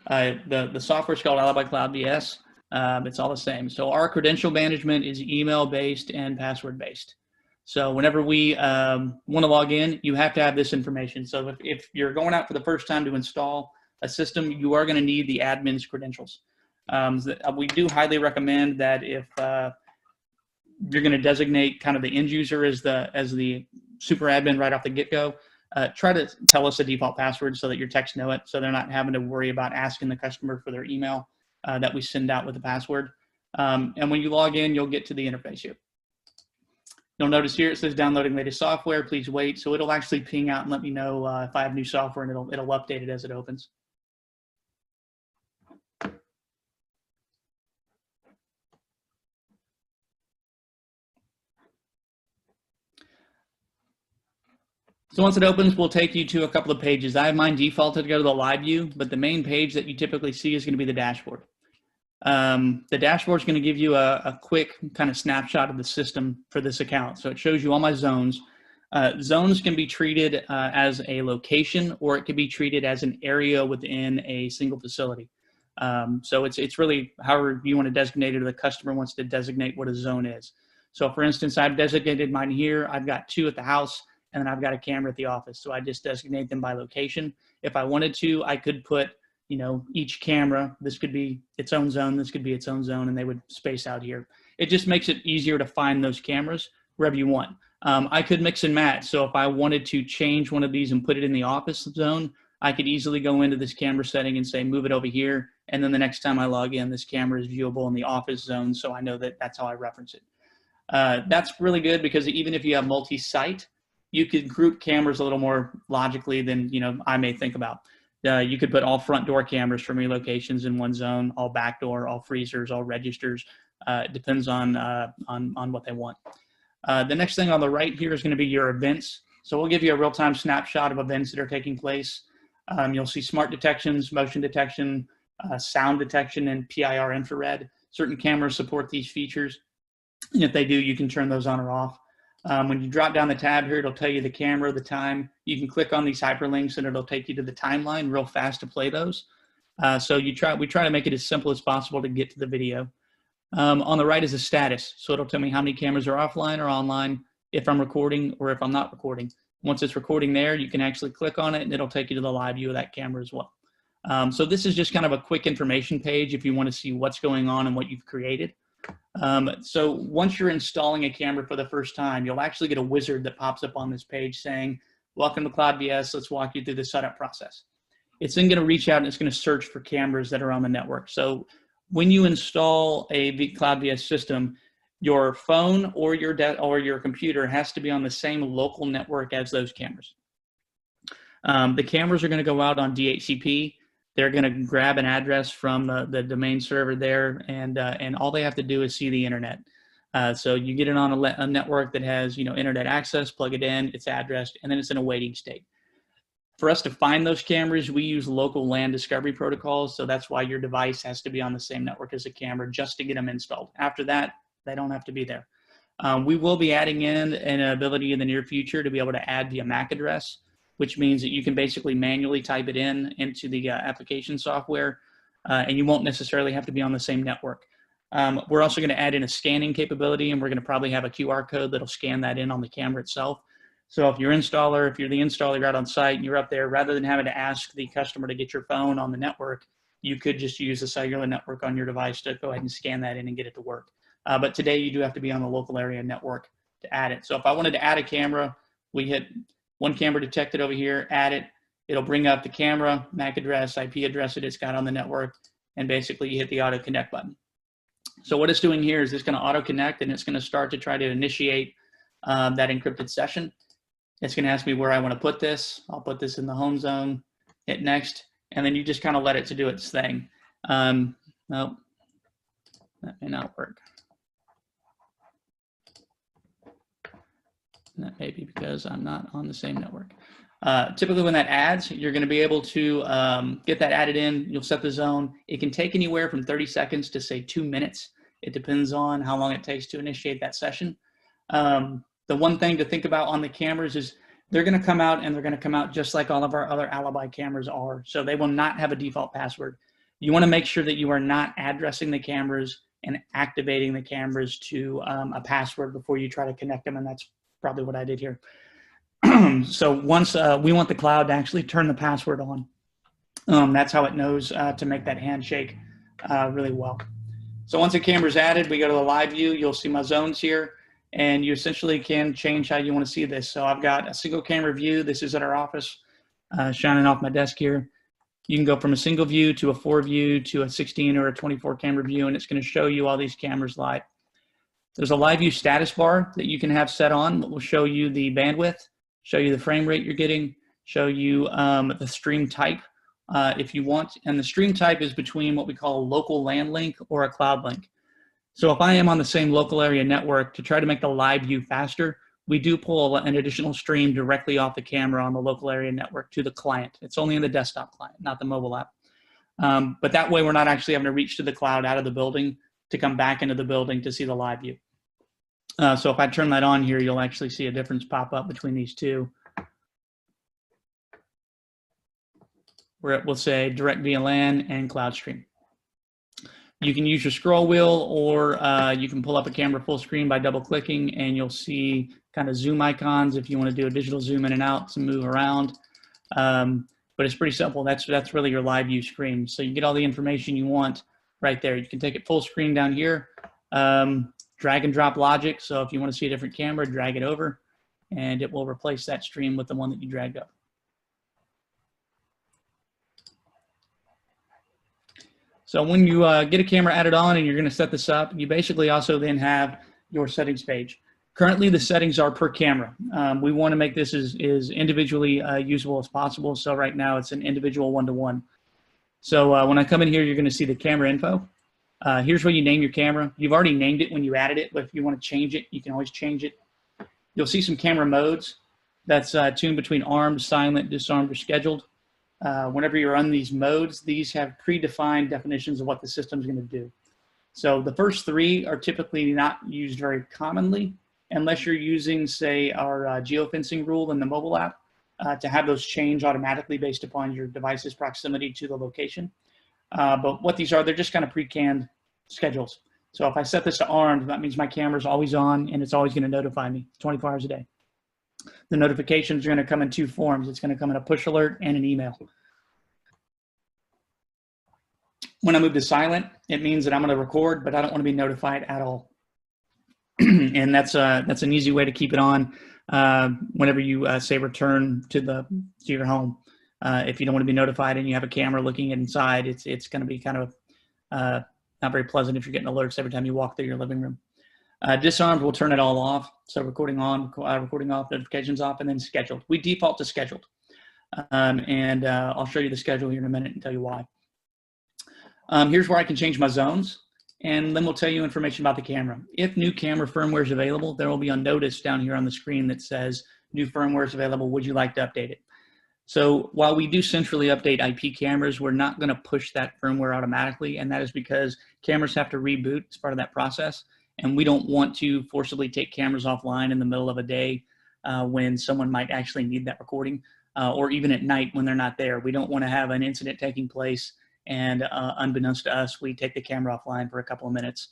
the software is called ALIBI Cloud VS. It's all the same. So our credential management is email-based and password-based. So whenever we want to log in, you have to have this information. So if you're going out for the first time to install a system, you are going to need the admin's credentials. We do highly recommend that if you're going to designate kind of the end user as the super admin right off the get-go, try to tell us a default password so that your techs know it, so they're not having to worry about asking the customer for their email that we send out with the password. And when you log in, you'll get to the interface here. You'll notice here it says downloading latest software, please wait. So it'll actually ping out and let me know if I have new software, and it'll update it as it opens. So once it opens, we'll take you to a couple of pages. I have mine defaulted to go to the live view, but the main page that you typically see is going to be the dashboard. The dashboard is going to give you a quick kind of snapshot of the system for this account. So it shows you all my zones. Zones can be treated as a location, or it can be treated as an area within a single facility. So it's really however you want to designate it, or the customer wants to designate what a zone is. So for instance, I've designated mine here. I've got 2 at the house, and then I've got a camera at the office. So I just designate them by location. If I wanted to, I could put, each camera, this could be its own zone, this could be its own zone, and they would space out here. It just makes it easier to find those cameras wherever you want. I could mix and match. So if I wanted to change one of these and put it in the office zone, I could easily go into this camera setting and say, move it over here. And then the next time I log in, this camera is viewable in the office zone. So I know that that's how I reference it. That's really good because even if you have multi-site, you could group cameras a little more logically than I may think about. You could put all front door cameras from your locations in one zone, all back door, all freezers, all registers. It depends on what they want. The next thing on the right here is going to be your events. So we'll give you a real-time snapshot of events that are taking place. You'll see smart detections, motion detection, sound detection, and PIR infrared. Certain cameras support these features. And if they do, you can turn those on or off. When you drop down the tab here, it'll tell you the camera, the time. You can click on these hyperlinks and it'll take you to the timeline real fast to play those. So we try to make it as simple as possible to get to the video. On the right is a status. So it'll tell me how many cameras are offline or online, if I'm recording or if I'm not recording. Once it's recording there, you can actually click on it and it'll take you to the live view of that camera as well. So this is just kind of a quick information page if you want to see what's going on and what you've created. So once you're installing a camera for the first time, you'll actually get a wizard that pops up on this page saying, welcome to Cloud VS, let's walk you through the setup process. It's then going to reach out and it's going to search for cameras that are on the network. So when you install a Cloud VS system, your phone or your computer has to be on the same local network as those cameras. The cameras are going to go out on DHCP. They're going to grab an address from the domain server there, and all they have to do is see the internet. So you get it on a network that has, you know, internet access, plug it in, it's addressed, and then it's in a waiting state. For us to find those cameras, we use local LAN discovery protocols. So that's why your device has to be on the same network as the camera just to get them installed. After that, they don't have to be there. We will be adding in an ability in the near future to be able to add via MAC address, which means that you can basically manually type it into the application software, and you won't necessarily have to be on the same network. We're also going to add in a scanning capability, and we're going to probably have a QR code that'll scan that in on the camera itself. So if you're the installer out on site and you're up there, rather than having to ask the customer to get your phone on the network, you could just use the cellular network on your device to go ahead and scan that in and get it to work. But today you do have to be on the local area network to add it. So if I wanted to add a camera, we hit one camera detected over here, add it. It'll bring up the camera, MAC address, IP address that it's got on the network, and basically you hit the auto connect button. So what it's doing here is it's going to auto connect, and it's going to start to try to initiate that encrypted session. It's going to ask me where I want to put this. I'll put this in the home zone, hit next, and then you just kind of let it to do its thing. Nope, that may not work. That may be because I'm not on the same network. Typically when that adds, you're going to be able to get that added in. You'll set the zone. It can take anywhere from 30 seconds to say 2 minutes. It depends on how long it takes to initiate that session. The one thing to think about on the cameras is they're going to come out, and they're going to come out just like all of our other ALIBI cameras are. So they will not have a default password. You want to make sure that you are not addressing the cameras and activating the cameras to a password before you try to connect them, and that's probably what I did here. So once we want the cloud to actually turn the password on, that's how it knows to make that handshake really well. So once the camera is added, we go to the live view. You'll see my zones here, and you essentially can change how you want to see this. So I've got a single camera view. This is at our office, shining off my desk here. You can go from a single view to a 4 view to a 16 or a 24 camera view, and it's going to show you all these cameras live. There's a live view status bar that you can have set on that will show you the bandwidth, show you the frame rate you're getting, show you the stream type if you want. And the stream type is between what we call a local LAN link or a cloud link. So if I am on the same local area network, to try to make the live view faster, we do pull an additional stream directly off the camera on the local area network to the client. It's only in the desktop client, not the mobile app. But that way we're not actually having to reach to the cloud out of the building to come back into the building to see the live view. So if I turn that on here, you'll actually see a difference pop up between these two, where it will say direct via LAN and cloud stream. You can use your scroll wheel, or you can pull up a camera full screen by double clicking, and you'll see kind of zoom icons if you want to do a digital zoom in and out to move around. But it's pretty simple. That's really your live view screen. So you get all the information you want right there. You can take it full screen down here. Drag and drop logic. So if you want to see a different camera, drag it over, and it will replace that stream with the one that you dragged up. So when you get a camera added on and you're going to set this up, you basically also then have your settings page. Currently, the settings are per camera. We want to make this as individually usable as possible. So right now, it's an individual one-to-one. So when I come in here, you're going to see the camera info. Here's where you name your camera. You've already named it when you added it, but if you want to change it, you can always change it. You'll see some camera modes. That's tuned between armed, silent, disarmed, or scheduled. Whenever you're on these modes, these have predefined definitions of what the system's going to do. So the first three are typically not used very commonly unless you're using, say, our geofencing rule in the mobile app to have those change automatically based upon your device's proximity to the location. But what these are, they're just kind of pre-canned schedules. So if I set this to armed, that means my camera's always on and it's always going to notify me 24 hours a day. The notifications are going to come in two forms. It's going to come in a push alert and an email. When I move to silent, it means that I'm going to record, but I don't want to be notified at all. And that's an easy way to keep it on whenever you say return to your home. If you don't want to be notified and you have a camera looking inside, it's going to be kind of not very pleasant if you're getting alerts every time you walk through your living room. Disarmed will turn it all off. So recording on, recording off, notifications off, and then scheduled. We default to scheduled. and I'll show you the schedule here in a minute and tell you why. Here's where I can change my zones, and then we'll tell you information about the camera. If new camera firmware is available, there will be a notice down here on the screen that says new firmware is available. Would you like to update it? So while we do centrally update IP cameras, we're not going to push that firmware automatically, and that is because cameras have to reboot as part of that process, and we don't want to forcibly take cameras offline in the middle of a day when someone might actually need that recording, or even at night when they're not there. We don't want to have an incident taking place, and unbeknownst to us, we take the camera offline for a couple of minutes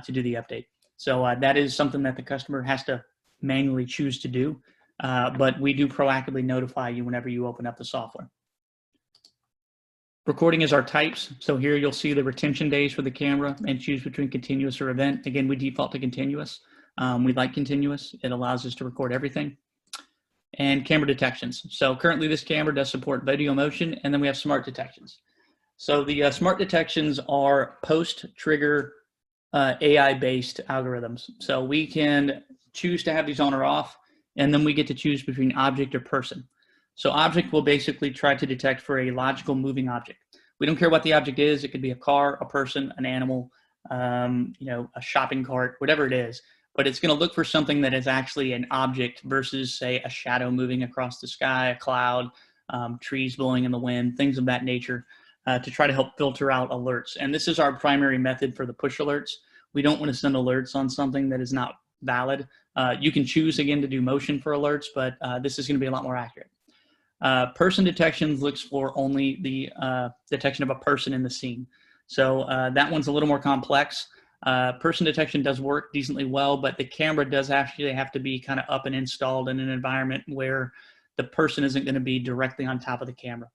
to do the update. So that is something that the customer has to manually choose to do. But we do proactively notify you whenever you open up the software. Recording is our types. So here you'll see the retention days for the camera and choose between continuous or event. Again, we default to continuous. We like continuous. It allows us to record everything. And camera detections. So currently this camera does support video motion, and then we have smart detections. So the smart detections are post-trigger AI-based algorithms. So we can choose to have these on or off, and then we get to choose between object or person. So object will basically try to detect for a logical moving object. We don't care what the object is. It could be a car, a person, an animal, a shopping cart, whatever it is. But it's going to look for something that is actually an object versus, say, a shadow moving across the sky, a cloud, trees blowing in the wind, things of that nature, to try to help filter out alerts. And this is our primary method for the push alerts. We don't want to send alerts on something that is not valid. You can choose again to do motion for alerts, but this is going to be a lot more accurate. Person detection looks for only the detection of a person in the scene. So that one's a little more complex. Person detection does work decently well, but the camera does actually have to be kind of up and installed in an environment where the person isn't going to be directly on top of the camera.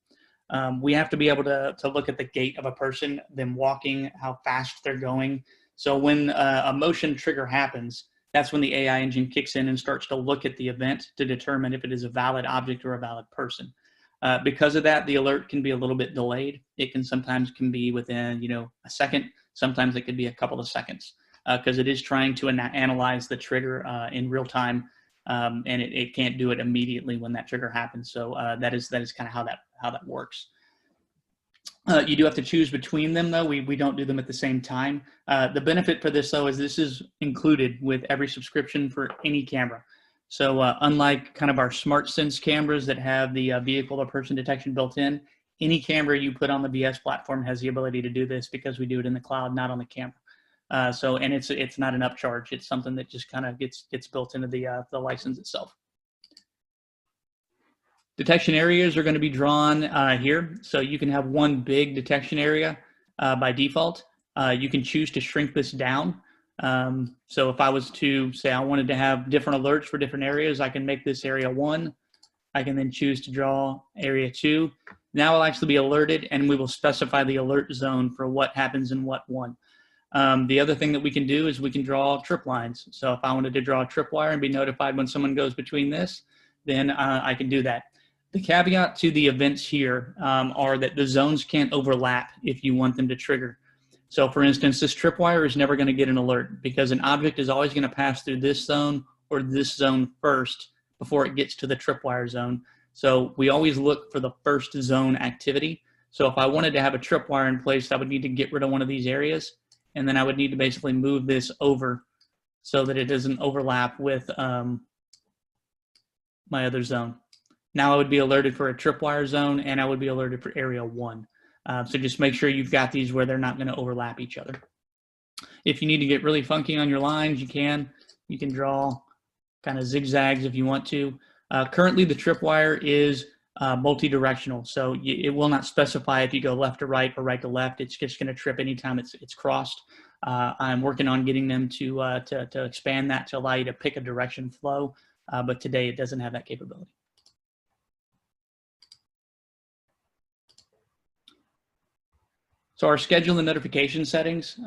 We have to be able to look at the gait of a person, them walking, how fast they're going. So when a motion trigger happens, that's when the AI engine kicks in and starts to look at the event to determine if it is a valid object or a valid person. Because of that, the alert can be a little bit delayed. It can sometimes be within, a second. Sometimes it could be a couple of seconds because it is trying to analyze the trigger in real time, and it can't do it immediately when that trigger happens. So that is kind of how that works. You do have to choose between them, though. We don't do them at the same time. The benefit for this, though, is this is included with every subscription for any camera. So unlike kind of our smart sense cameras that have the vehicle or person detection built in, any camera you put on the VS platform has the ability to do this because we do it in the cloud, not on the camera. And it's not an upcharge. It's something that just kind of gets built into the license itself. Detection areas are going to be drawn here. So you can have one big detection area by default. You can choose to shrink this down. So if I was to say I wanted to have different alerts for different areas, I can make this area 1. I can then choose to draw area 2. Now I'll actually be alerted, and we will specify the alert zone for what happens in what one. The other thing that we can do is we can draw trip lines. So if I wanted to draw a tripwire and be notified when someone goes between this, then I can do that. The caveat to the events here are that the zones can't overlap if you want them to trigger. So for instance, this tripwire is never going to get an alert because an object is always going to pass through this zone or this zone first before it gets to the tripwire zone. So we always look for the first zone activity. So if I wanted to have a tripwire in place, I would need to get rid of one of these areas, and then I would need to basically move this over so that it doesn't overlap with my other zone. Now I would be alerted for a tripwire zone, and I would be alerted for area 1. So just make sure you've got these where they're not going to overlap each other. If you need to get really funky on your lines, you can. You can draw kind of zigzags if you want to. Currently, the tripwire is multi-directional, so it will not specify if you go left to right or right to left. It's just going to trip anytime it's crossed. I'm working on getting them to expand that to allow you to pick a direction flow, but today it doesn't have that capability. So our schedule and notification settings.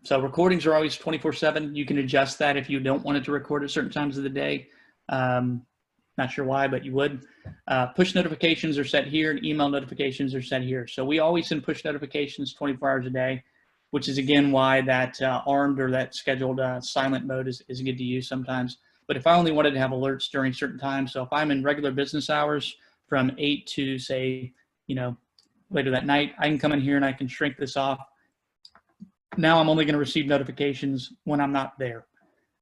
So recordings are always 24/7. You can adjust that if you don't want it to record at certain times of the day. Not sure why, but you would. Push notifications are set here, and email notifications are set here. So we always send push notifications 24 hours a day, which is again why that armed or that scheduled silent mode is good to use sometimes. But if I only wanted to have alerts during certain times, so if I'm in regular business hours from 8 to say, later that night, I can come in here and I can shrink this off. Now I'm only going to receive notifications when I'm not there.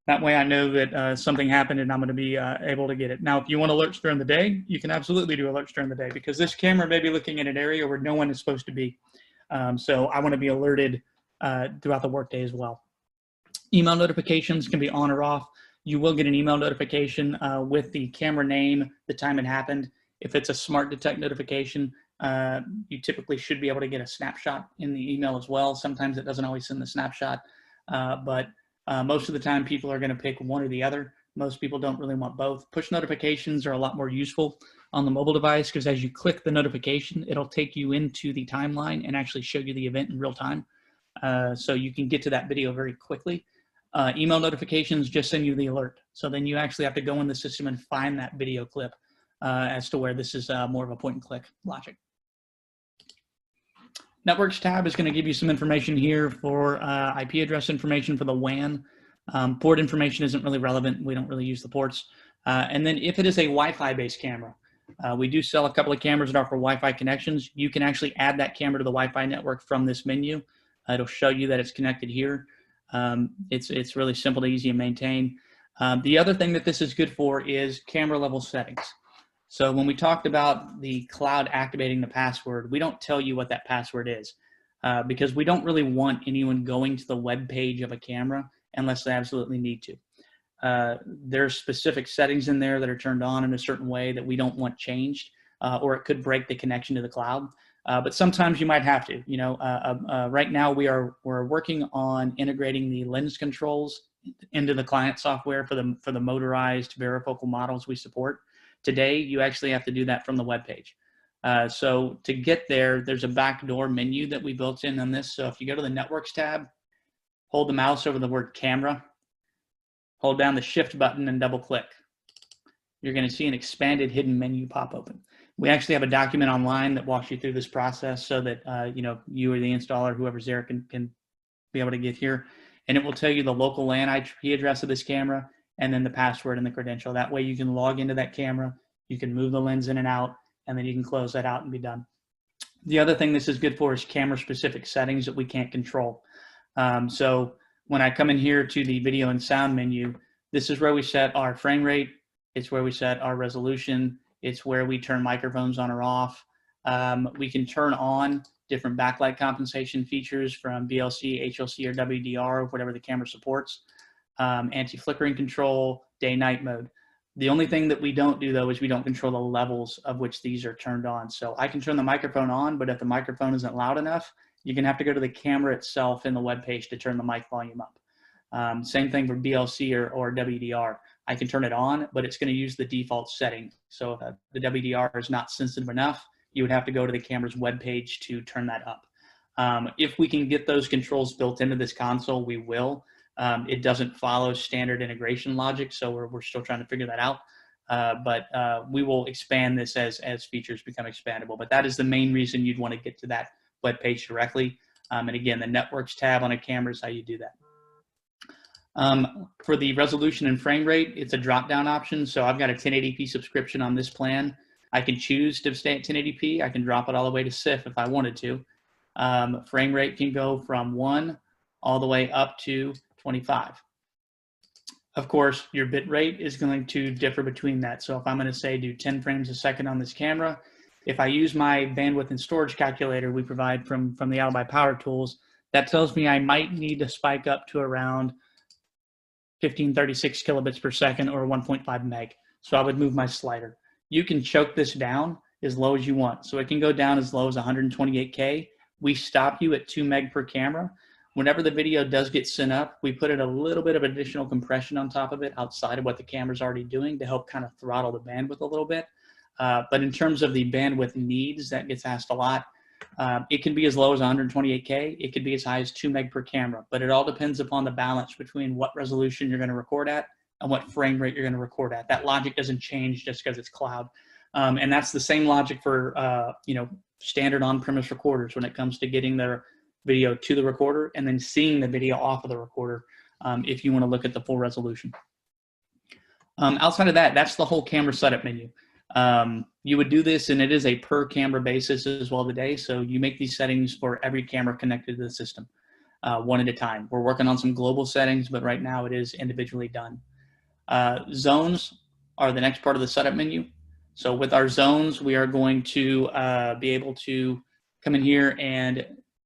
That way I know that something happened and I'm going to be able to get it. Now, if you want alerts during the day, you can absolutely do alerts during the day, because this camera may be looking in an area where no one is supposed to be. So I want to be alerted throughout the workday as well. Email notifications can be on or off. You will get an email notification with the camera name, the time it happened. If it's a smart detect notification, you typically should be able to get a snapshot in the email as well. Sometimes it doesn't always send the snapshot, but most of the time people are going to pick one or the other. Most people don't really want both. Push notifications are a lot more useful on the mobile device, because as you click the notification, it'll take you into the timeline and actually show you the event in real time. So you can get to that video very quickly. Email notifications just send you the alert. So then you actually have to go in the system and find that video clip as to where this is more of a point and click logic. Networks tab is going to give you some information here for IP address information for the WAN. Port information isn't really relevant. We don't really use the ports. And then if it is a Wi-Fi based camera, we do sell a couple of cameras that are for Wi-Fi connections. You can actually add that camera to the Wi-Fi network from this menu. It'll show you that it's connected here. It's really simple to easy to maintain. The other thing that this is good for is camera level settings. So when we talked about the cloud activating the password, we don't tell you what that password is because we don't really want anyone going to the web page of a camera unless they absolutely need to. There's specific settings in there that are turned on in a certain way that we don't want changed, or it could break the connection to the cloud. But sometimes you might have to. Right now we're working on integrating the lens controls into the client software for the motorized varifocal models we support. Today, you actually have to do that from the web page. So to get there, there's a backdoor menu that we built in on this. So if you go to the Networks tab, hold the mouse over the word camera, hold down the Shift button and double click. You're going to see an expanded hidden menu pop open. We actually have a document online that walks you through this process so that you or the installer, whoever's there, can be able to get here. And it will tell you the local LAN IP address of this camera, and then the password and the credential. That way you can log into that camera, you can move the lens in and out, and then you can close that out and be done. The other thing this is good for is camera specific settings that we can't control. So when I come in here to the video and sound menu, this is where we set our frame rate. It's where we set our resolution. It's where we turn microphones on or off. We can turn on different backlight compensation features from BLC, HLC, or WDR, whatever the camera supports. Anti-flickering control, day-night mode. The only thing that we don't do, though, is we don't control the levels of which these are turned on. So I can turn the microphone on, but if the microphone isn't loud enough, you're going to have to go to the camera itself in the web page to turn the mic volume up. Same thing for BLC or WDR. I can turn it on, but it's going to use the default setting. So if the WDR is not sensitive enough, you would have to go to the camera's web page to turn that up. If we can get those controls built into this console, we will. It doesn't follow standard integration logic, so we're still trying to figure that out. But we will expand this as features become expandable. But that is the main reason you'd want to get to that web page directly. And again, the Networks tab on a camera is how you do that. For the resolution and frame rate, it's a drop-down option. So I've got a 1080p subscription on this plan. I can choose to stay at 1080p. I can drop it all the way to SIF if I wanted to. Frame rate can go from 1 all the way up to 25. Of course, your bit rate is going to differ between that. So if I'm going to say do 10 frames a second on this camera, if I use my bandwidth and storage calculator we provide from the ALIBI Power Tools, that tells me I might need to spike up to around 1536 kilobits per second or 1.5 meg. So I would move my slider. You can choke this down as low as you want. So it can go down as low as 128K. We stop you at 2 meg per camera. Whenever the video does get sent up, we put in a little bit of additional compression on top of it outside of what the camera's already doing to help kind of throttle the bandwidth a little bit. But in terms of the bandwidth needs, that gets asked a lot. It can be as low as 128K. It could be as high as 2 meg per camera, but it all depends upon the balance between what resolution you're going to record at and what frame rate you're going to record at. That logic doesn't change just because it's cloud. And that's the same logic for standard on-premise recorders when it comes to getting their video to the recorder and then seeing the video off of the recorder if you want to look at the full resolution. Outside of that, that's the whole camera setup menu. You would do this, and it is a per camera basis as well today. So you make these settings for every camera connected to the system, one at a time. We're working on some global settings, but right now it is individually done. Zones are the next part of the setup menu. So with our zones, we are going to be able to come in here and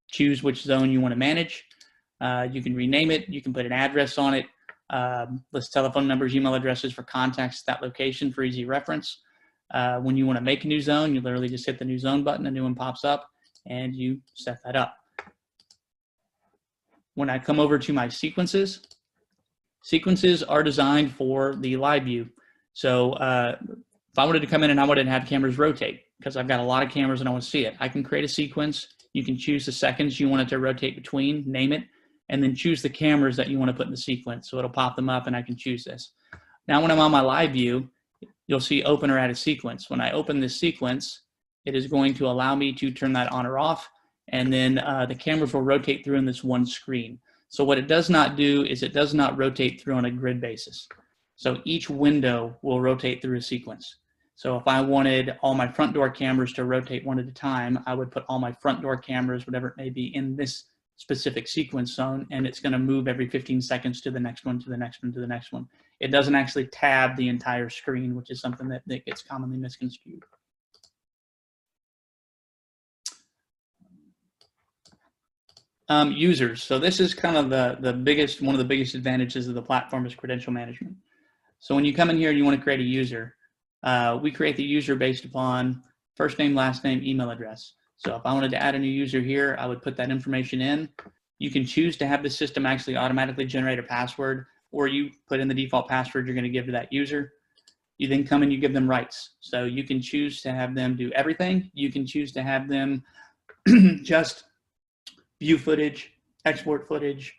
choose which zone you want to manage. You can rename it. You can put an address on it. List telephone numbers, email addresses for contacts at that location for easy reference. When you want to make a new zone, you literally just hit the new zone button, a new one pops up, and you set that up. When I come over to my sequences, sequences are designed for the live view. So if I wanted to come in and I wanted to have cameras rotate, because I've got a lot of cameras and I want to see it, I can create a sequence. You can choose the seconds you want it to rotate between, name it, and then choose the cameras that you want to put in the sequence. So it'll pop them up and I can choose this. Now when I'm on my live view, you'll see open or add a sequence. When I open this sequence, it is going to allow me to turn that on or off, and then the cameras will rotate through in this one screen. So what it does not do is it does not rotate through on a grid basis. So each window will rotate through a sequence. So if I wanted all my front door cameras to rotate one at a time, I would put all my front door cameras, whatever it may be, in this specific sequence zone, and it's going to move every 15 seconds to the next one, to the next one, to the next one. It doesn't actually tab the entire screen, which is something that gets commonly misconstrued. Users. So this is kind of one of the biggest advantages of the platform is credential management. So when you come in here and you want to create a user, we create the user based upon first name, last name, email address. So if I wanted to add a new user here, I would put that information in. You can choose to have the system actually automatically generate a password, or you put in the default password you're going to give to that user. You then come and you give them rights. So you can choose to have them do everything. You can choose to have them just view footage, export footage,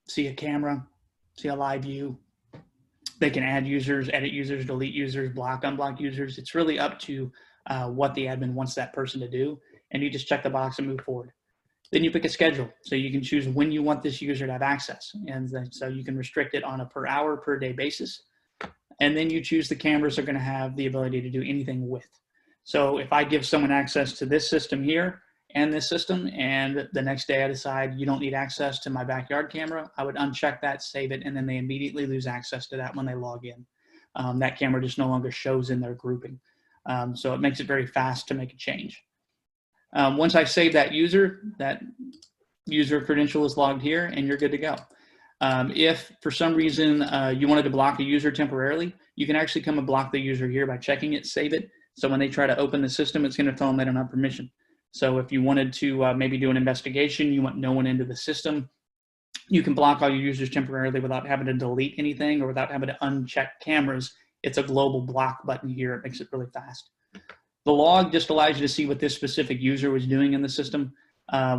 see a camera, see a live view. They can add users, edit users, delete users, block, unblock users. It's really up to what the admin wants that person to do, and you just check the box and move forward. Then you pick a schedule, so you can choose when you want this user to have access, and so you can restrict it on a per hour, per day basis. And then you choose the cameras are going to have the ability to do anything with. So if I give someone access to this system here and this system, and the next day I decide you don't need access to my backyard camera, I would uncheck that, save it, and then they immediately lose access to that when they log in. That camera just no longer shows in their grouping. So it makes it very fast to make a change. Once I save that user credential is logged here, and you're good to go. If for some reason you wanted to block a user temporarily, you can actually come and block the user here by checking it, save it. So when they try to open the system, it's going to tell them they don't have permission. So if you wanted to maybe do an investigation, you want no one into the system, you can block all your users temporarily without having to delete anything or without having to uncheck cameras. It's a global block button here. It makes it really fast. The log just allows you to see what this specific user was doing in the system.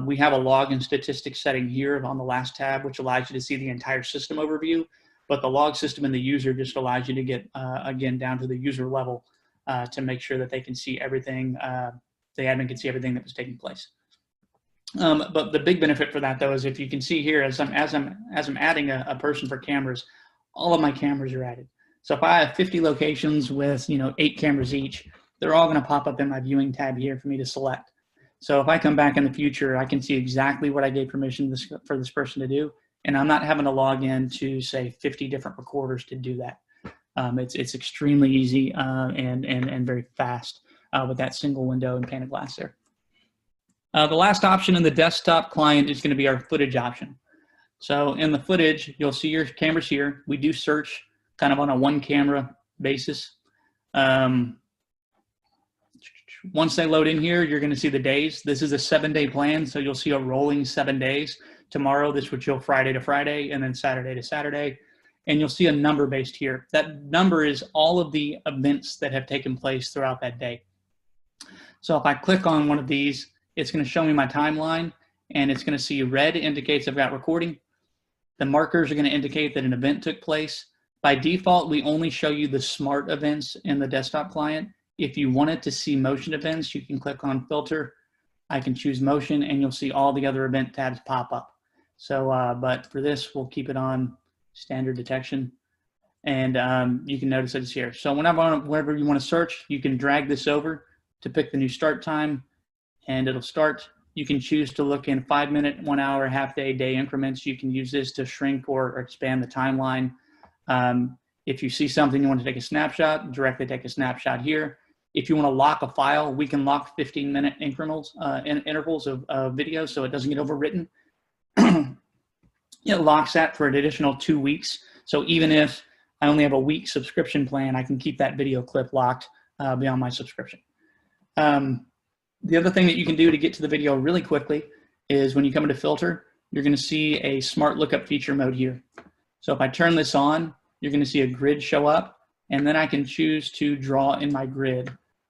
We have a log and statistics setting here on the last tab, which allows you to see the entire system overview. But the log system and the user just allows you to get, again, down to the user level to make sure that they can see everything, the admin can see everything that was taking place. But the big benefit for that, though, is if you can see here, as I'm adding a person for cameras, all of my cameras are added. So if I have 50 locations with 8 cameras each, they're all going to pop up in my viewing tab here for me to select. So if I come back in the future, I can see exactly what I gave permission for this person to do, and I'm not having to log in to, say, 50 different recorders to do that. It's extremely easy and very fast with that single window and pane of glass there. The last option in the desktop client is going to be our footage option. So in the footage, you'll see your cameras here. We do search kind of on a one camera basis. Once they load in here, you're going to see the days. This is a 7-day plan, so you'll see a rolling 7 days. Tomorrow, this would show Friday to Friday, and then Saturday to Saturday. And you'll see a number based here. That number is all of the events that have taken place throughout that day. So if I click on one of these, it's going to show me my timeline, and it's going to see red indicates I've got recording. The markers are going to indicate that an event took place. By default, we only show you the smart events in the desktop client. If you wanted to see motion events, you can click on filter. I can choose motion, and you'll see all the other event tabs pop up. So, but for this, we'll keep it on standard detection. And you can notice it's here. So whenever you want to search, you can drag this over to pick the new start time, and it'll start. You can choose to look in 5 minute, 1 hour, half day, day increments. You can use this to shrink or expand the timeline. If you see something you want to take a snapshot, directly take a snapshot here. If you want to lock a file, we can lock 15-minute intervals of video so it doesn't get overwritten. It locks that for an additional 2 weeks. So even if I only have a week subscription plan, I can keep that video clip locked beyond my subscription. The other thing that you can do to get to the video really quickly is when you come into filter, you're going to see a smart lookup feature mode here. So if I turn this on, you're going to see a grid show up, and then I can choose to draw in my grid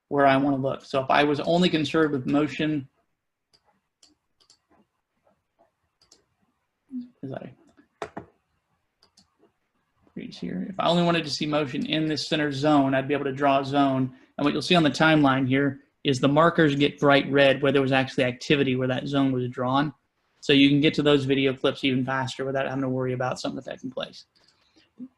where I want to look. So if I was only concerned with motion, here. If I only wanted to see motion in this center zone, I'd be able to draw a zone. And what you'll see on the timeline here is the markers get bright red where there was actually activity where that zone was drawn. So you can get to those video clips even faster without having to worry about something taking place.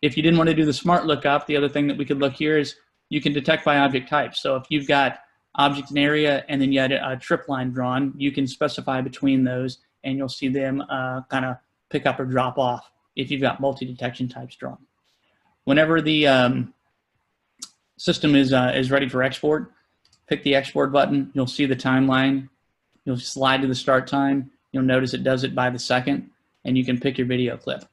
If you didn't want to do the smart lookup, the other thing that we could look here is you can detect by object type. So if you've got object and area and then you had a trip line drawn, you can specify between those and you'll see them kind of pick up or drop off if you've got multi-detection types drawn. Whenever the system is ready for export, pick the export button. You'll see the timeline. You'll slide to the start time. You'll notice it does it by the second, and you can pick your video clip.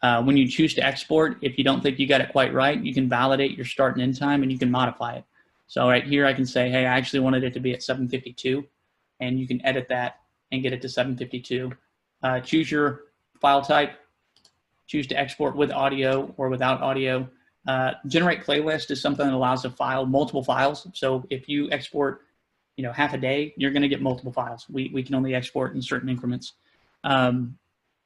When you choose to export, if you don't think you got it quite right, you can validate your start and end time, and you can modify it. So right here, I can say, hey, I actually wanted it to be at 7:52, and you can edit that and get it to 7:52. Choose your file type. Choose to export with audio or without audio. Generate playlist is something that allows to file multiple files. So if you export, half a day, you're going to get multiple files. We can only export in certain increments.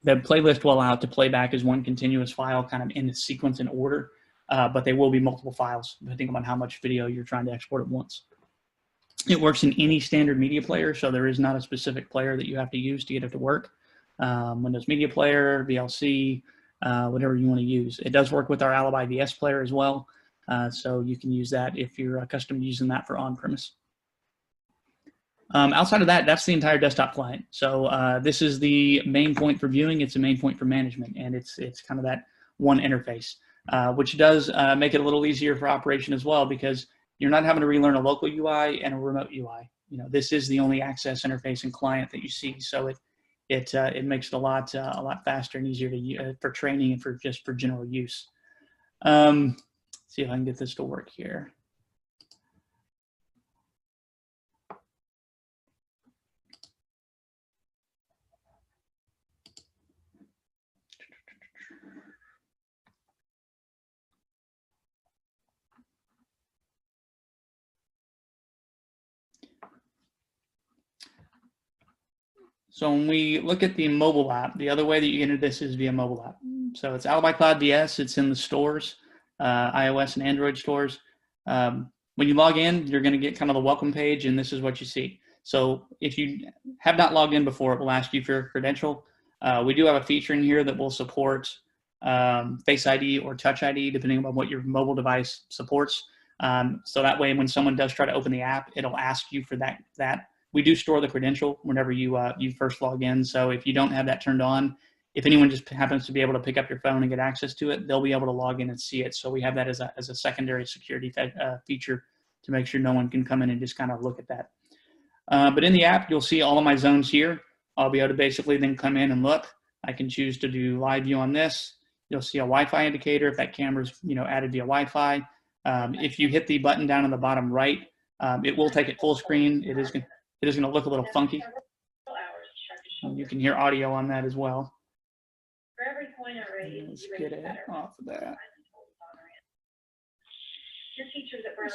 The playlist will allow it to play back as one continuous file, kind of in the sequence and order, but they will be multiple files depending on how much video you're trying to export at once. It works in any standard media player, so there is not a specific player that you have to use to get it to work. Windows Media Player, VLC, whatever you want to use. It does work with our ALIBI VS player as well, so you can use that if you're accustomed to using that for on-premise. Outside of that, that's the entire desktop client. So this is the main point for viewing. It's a main point for management, and it's kind of that one interface, which does make it a little easier for operation as well, because you're not having to relearn a local UI and a remote UI. This is the only access interface and client that you see, so it makes it a lot faster and easier to for training and for general use. See if I can get this to work here. So when we look at the mobile app, the other way that you get into this is via mobile app. So it's ALIBI Cloud VS. It's in the stores, iOS and Android stores. When you log in, you're going to get kind of the welcome page, and this is what you see. So if you have not logged in before, it will ask you for your credential. We do have a feature in here that will support Face ID or Touch ID, depending on what your mobile device supports. So that way, when someone does try to open the app, it'll ask you for that. We do store the credential whenever you first log in. So if you don't have that turned on, if anyone just happens to be able to pick up your phone and get access to it, they'll be able to log in and see it. So we have that as a secondary security feature to make sure no one can come in and just kind of look at that. But in the app, you'll see all of my zones here. I'll be able to basically then come in and look. I can choose to do live view on this. You'll see a Wi-Fi indicator if that camera's added via Wi-Fi. If you hit the button down on the bottom right, it will take it full screen. It is going to look a little funky. You can hear audio on that as well. Let's get it off of that.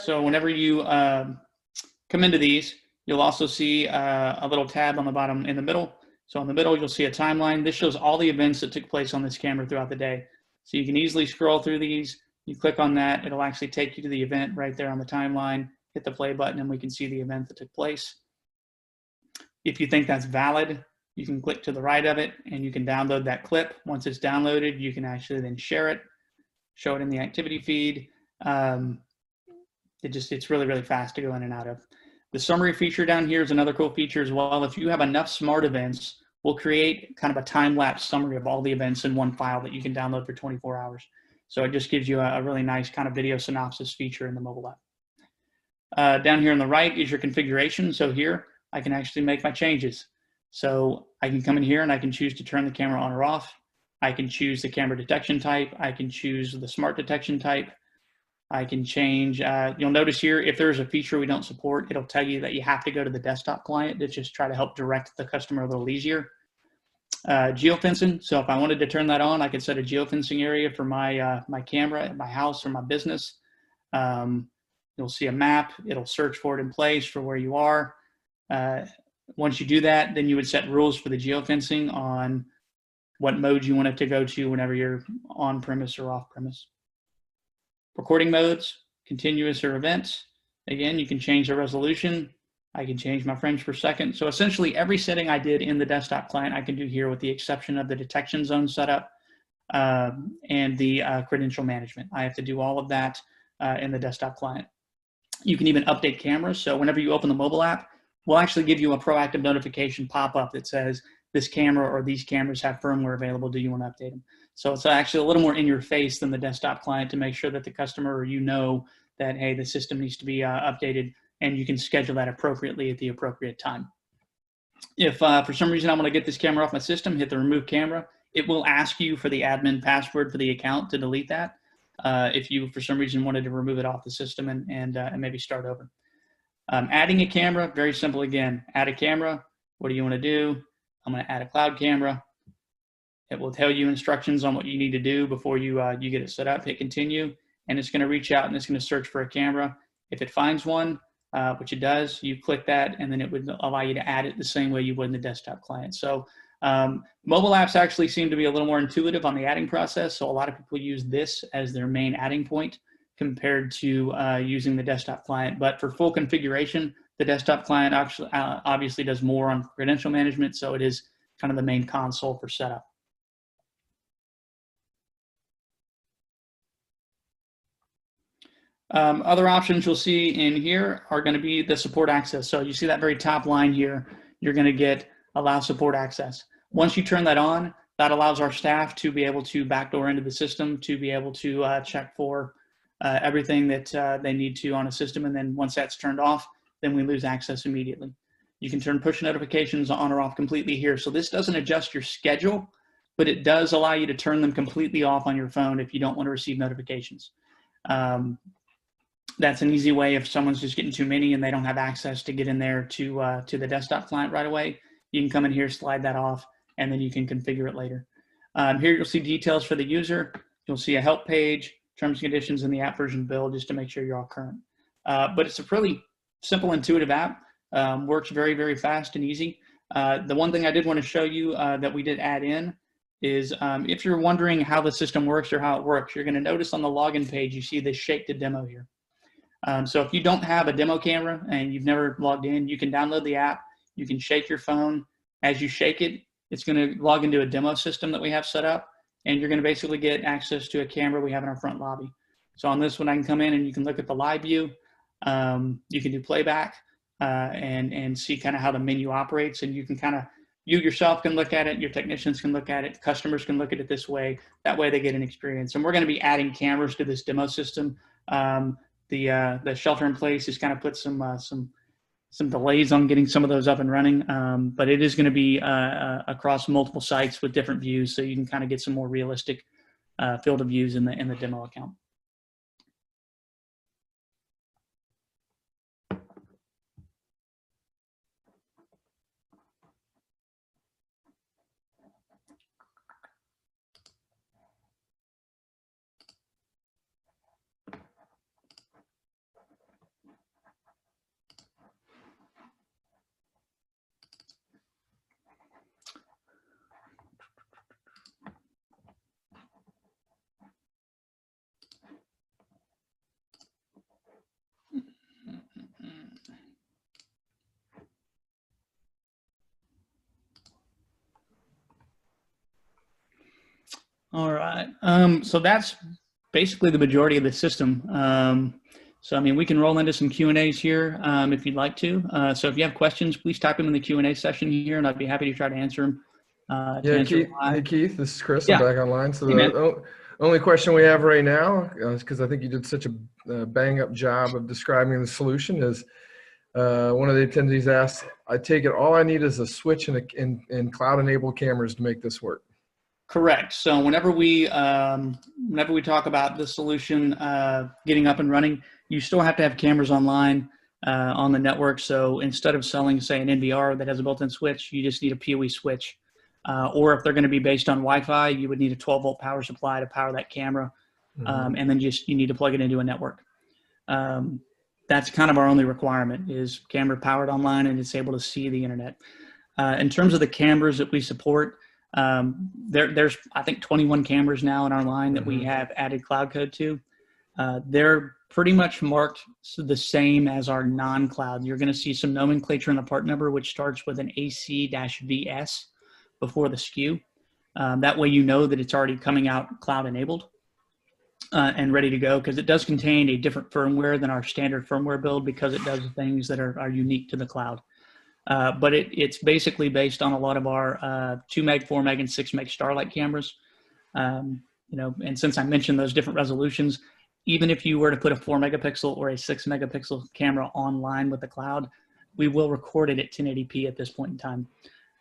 So whenever you come into these, you'll also see a little tab on the bottom in the middle. So in the middle, you'll see a timeline. This shows all the events that took place on this camera throughout the day. So you can easily scroll through these. You click on that, it'll actually take you to the event right there on the timeline. Hit the play button and we can see the event that took place. If you think that's valid, you can click to the right of it and you can download that clip. Once it's downloaded, you can actually then share it. show it in the activity feed. It's really, really fast to go in and out of. The summary feature down here is another cool feature as well. If you have enough smart events, we'll create kind of a time-lapse summary of all the events in one file that you can download for 24 hours. So it just gives you a really nice kind of video synopsis feature in the mobile app. Down here on the right is your configuration. So here I can actually make my changes. So I can come in here and I can choose to turn the camera on or off. I can choose the camera detection type. I can choose the smart detection type. I can change, you'll notice here, if there's a feature we don't support, it'll tell you that you have to go to the desktop client to just try to help direct the customer a little easier. Geofencing, so if I wanted to turn that on, I could set a geofencing area for my, my camera at my house or my business. You'll see a map, it'll search for it in place for where you are. Once you do that, then you would set rules for the geofencing on what mode you want it to go to whenever you're on premise or off premise. Recording modes, continuous or events. Again, you can change the resolution. I can change my frames per second. So essentially every setting I did in the desktop client, I can do here with the exception of the detection zone setup and the credential management. I have to do all of that in the desktop client. You can even update cameras. So whenever you open the mobile app, we'll actually give you a proactive notification pop-up that says this camera or these cameras have firmware available. Do you want to update them? So it's actually a little more in your face than the desktop client to make sure that the customer or you know that, hey, the system needs to be updated, and you can schedule that appropriately at the appropriate time. If for some reason I want to get this camera off my system, hit the remove camera, it will ask you for the admin password for the account to delete that. If you, for some reason, wanted to remove it off the system and maybe start over. Adding a camera, very simple again. Add a camera. What do you want to do? I'm going to add a cloud camera. It will tell you instructions on what you need to do before you get it set up. Hit continue, and it's going to reach out and it's going to search for a camera. If it finds one, which it does, you click that, and then it would allow you to add it the same way you would in the desktop client. So mobile apps actually seem to be a little more intuitive on the adding process. So a lot of people use this as their main adding point compared to using the desktop client. But for full configuration, the desktop client actually obviously does more on credential management. So it is kind of the main console for setup. Other options you'll see in here are going to be the support access. So you see that very top line here, you're going to get allow support access. Once you turn that on, that allows our staff to be able to backdoor into the system to be able to check for everything that they need to on a system. And then once that's turned off, then we lose access immediately. You can turn push notifications on or off completely here. So this doesn't adjust your schedule, but it does allow you to turn them completely off on your phone if you don't want to receive notifications. That's an easy way if someone's just getting too many and they don't have access to get in there to the desktop client right away. You can come in here, slide that off, and then you can configure it later. Here you'll see details for the user. You'll see a help page, terms and conditions, and the app version build just to make sure you're all current. But it's a really simple, intuitive app. Works very, very fast and easy. The one thing I did want to show you that we did add in is if you're wondering how the system works or how it works, you're going to notice on the login page, you see this shake to demo here. So if you don't have a demo camera and you've never logged in, you can download the app. You can shake your phone. As you shake it, it's going to log into a demo system that we have set up, and you're going to basically get access to a camera we have in our front lobby. So on this one, I can come in and you can look at the live view. You can do playback and see kind of how the menu operates, and you can kind of, you yourself can look at it, your technicians can look at it, customers can look at it this way. That way they get an experience. And we're going to be adding cameras to this demo system. The shelter in place has kind of put some delays on getting some of those up and running, but it is going to be across multiple sites with different views, so you can kind of get some more realistic field of views in the demo account. All right, so that's basically the majority of the system. So, I mean, we can roll into some Q&As here if you'd like to. So if you have questions, please type them in the Q&A session here, and I'd be happy to try to answer them. Yeah, Keith, hey Keith, this is Chris. I'm Yeah. back online. So Hey, the only question we have right now, because I think you did such a bang-up job of describing the solution, is one of the attendees asked, I take it all I need is a switch and cloud-enabled cameras to make this work. Correct. So whenever we talk about the solution getting up and running, you still have to have cameras online on the network. So instead of selling, say, an NVR that has a built-in switch, you just need a PoE switch. Or if they're going to be based on Wi-Fi, you would need a 12-volt power supply to power that camera, and then you need to plug it into a network. That's kind of our only requirement, is camera powered online and it's able to see the internet. In terms of the cameras that we support, there's I think 21 cameras now in our line that we have added cloud code to. They're pretty much marked the same as our non-cloud. You're going to see some nomenclature in the part number, which starts with an AC-VS before the SKU. That way you know that it's already coming out cloud enabled and ready to go, because it does contain a different firmware than our standard firmware build, because it does things that are unique to the cloud. But it's basically based on a lot of our 2 meg, 4 meg, and 6 meg Starlight cameras. You know, and since I mentioned those different resolutions, even if you were to put a 4 megapixel or a 6 megapixel camera online with the cloud, we will record it at 1080p at this point in time.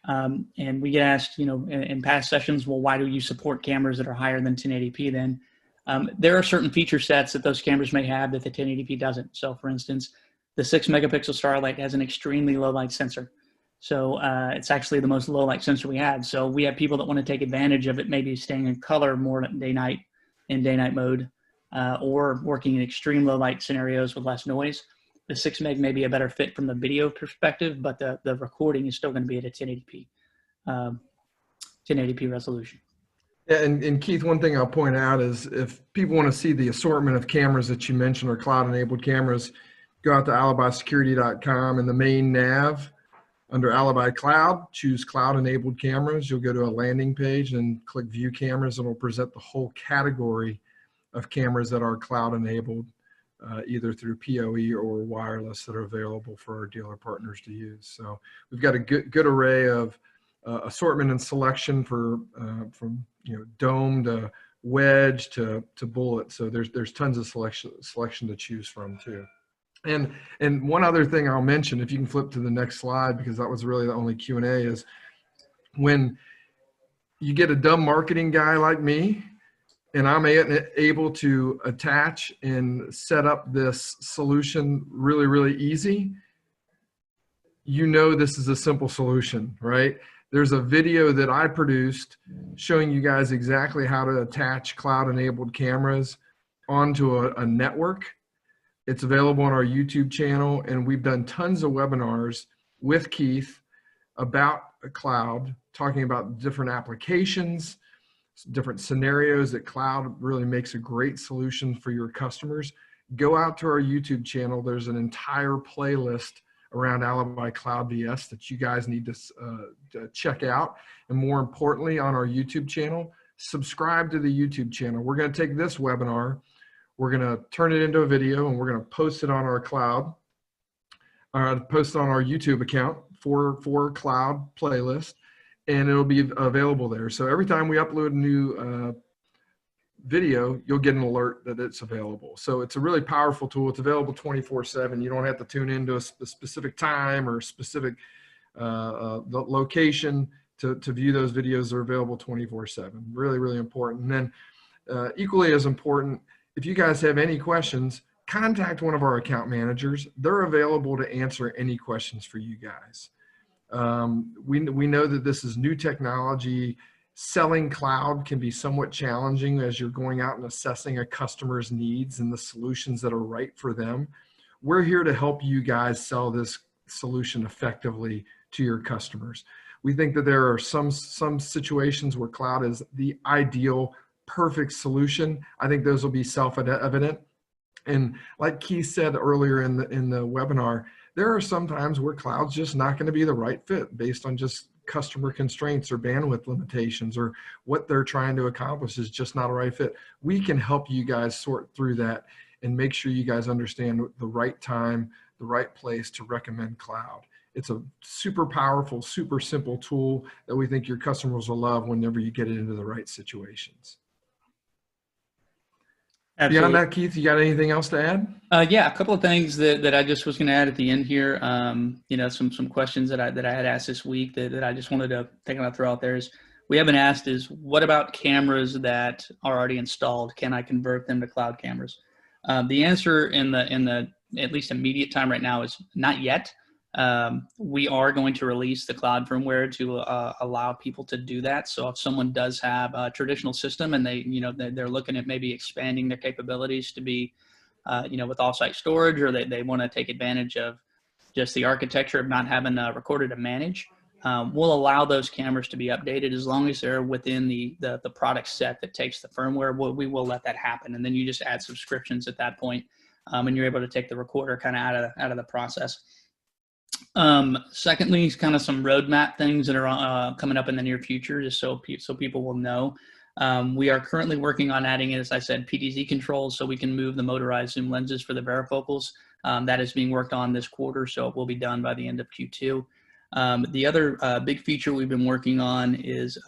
And we get asked, you know, in past sessions, well, why do you support cameras that are higher than 1080p then? There are certain feature sets that those cameras may have that the 1080p doesn't. So for instance, the 6 megapixel Starlight has an extremely low light sensor. So it's actually the most low light sensor we have. So we have people that want to take advantage of it, maybe staying in color more in day-night mode, or working in extreme low light scenarios with less noise. The 6 meg may be a better fit from the video perspective, but the recording is still going to be at a 1080p resolution. Yeah, and Keith, one thing I'll point out is if people want to see the assortment of cameras that you mentioned are cloud-enabled cameras, go out to alibisecurity.com, and the main nav under Alibi Cloud, choose cloud-enabled cameras. You'll go to a landing page and click View Cameras, and it'll present the whole category of cameras that are cloud-enabled, either through PoE or wireless, that are available for our dealer partners to use. So we've got a good array of assortment and selection for from dome to wedge to bullet. So there's tons of selection to choose from too. And one other thing I'll mention, if you can flip to the next slide, because that was really the only Q&A, is when you get a dumb marketing guy like me, and I'm able to attach and set up this solution really, really easy, you know this is a simple solution, right? There's a video that I produced showing you guys exactly how to attach cloud-enabled cameras onto a network. It's available on our YouTube channel, and we've done tons of webinars with Keith about a cloud, talking about different applications, different scenarios that cloud really makes a great solution for your customers. Go out to our YouTube channel. There's an entire playlist around Alibi Cloud VS that you guys need to check out. And more importantly, on our YouTube channel, subscribe to the YouTube channel. We're going to take this webinar, we're going to turn it into a video, and we're going to post it on our cloud, post it on our YouTube account for cloud playlist, and it'll be available there. So every time we upload a new video, you'll get an alert that it's available. So it's a really powerful tool. It's available 24/7. You don't have to tune into a specific time or specific location to view those videos. They're available 24/7. Really, really important. And then equally as important, if you guys have any questions, contact one of our account managers. They're available to answer any questions for you guys. We know that this is new technology. Selling cloud can be somewhat challenging as you're going out and assessing a customer's needs and the solutions that are right for them. We're here to help you guys sell this solution effectively to your customers. We think that there are some situations where cloud is the ideal, perfect solution. I think those will be self-evident. And like Keith said earlier in the webinar, there are some times where cloud's just not going to be the right fit based on just customer constraints or bandwidth limitations, or what they're trying to accomplish is just not a right fit. We can help you guys sort through that and make sure you guys understand the right time, the right place to recommend cloud. It's a super powerful, super simple tool that we think your customers will love whenever you get it into the right situations. Absolutely. Beyond that, Keith, you got anything else to add? Yeah, a couple of things that I just was going to add at the end here. You know, some questions that I had asked this week that I just wanted to throw out there is, we haven't asked is, what about cameras that are already installed? Can I convert them to cloud cameras? The answer in the at least immediate time right now is not yet. We are going to release the cloud firmware to allow people to do that. So if someone does have a traditional system and they're looking at maybe expanding their capabilities to be, with off-site storage, or they want to take advantage of just the architecture of not having a recorder to manage, we'll allow those cameras to be updated as long as they're within the product set that takes the firmware. We will let that happen, and then you just add subscriptions at that point, and you're able to take the recorder kind of out of the process. Secondly, kind of some roadmap things that are coming up in the near future, just so people will know. We are currently working on adding, as I said, PTZ controls, so we can move the motorized zoom lenses for the varifocals. That is being worked on this quarter, so it will be done by the end of Q2. The other big feature we've been working on is,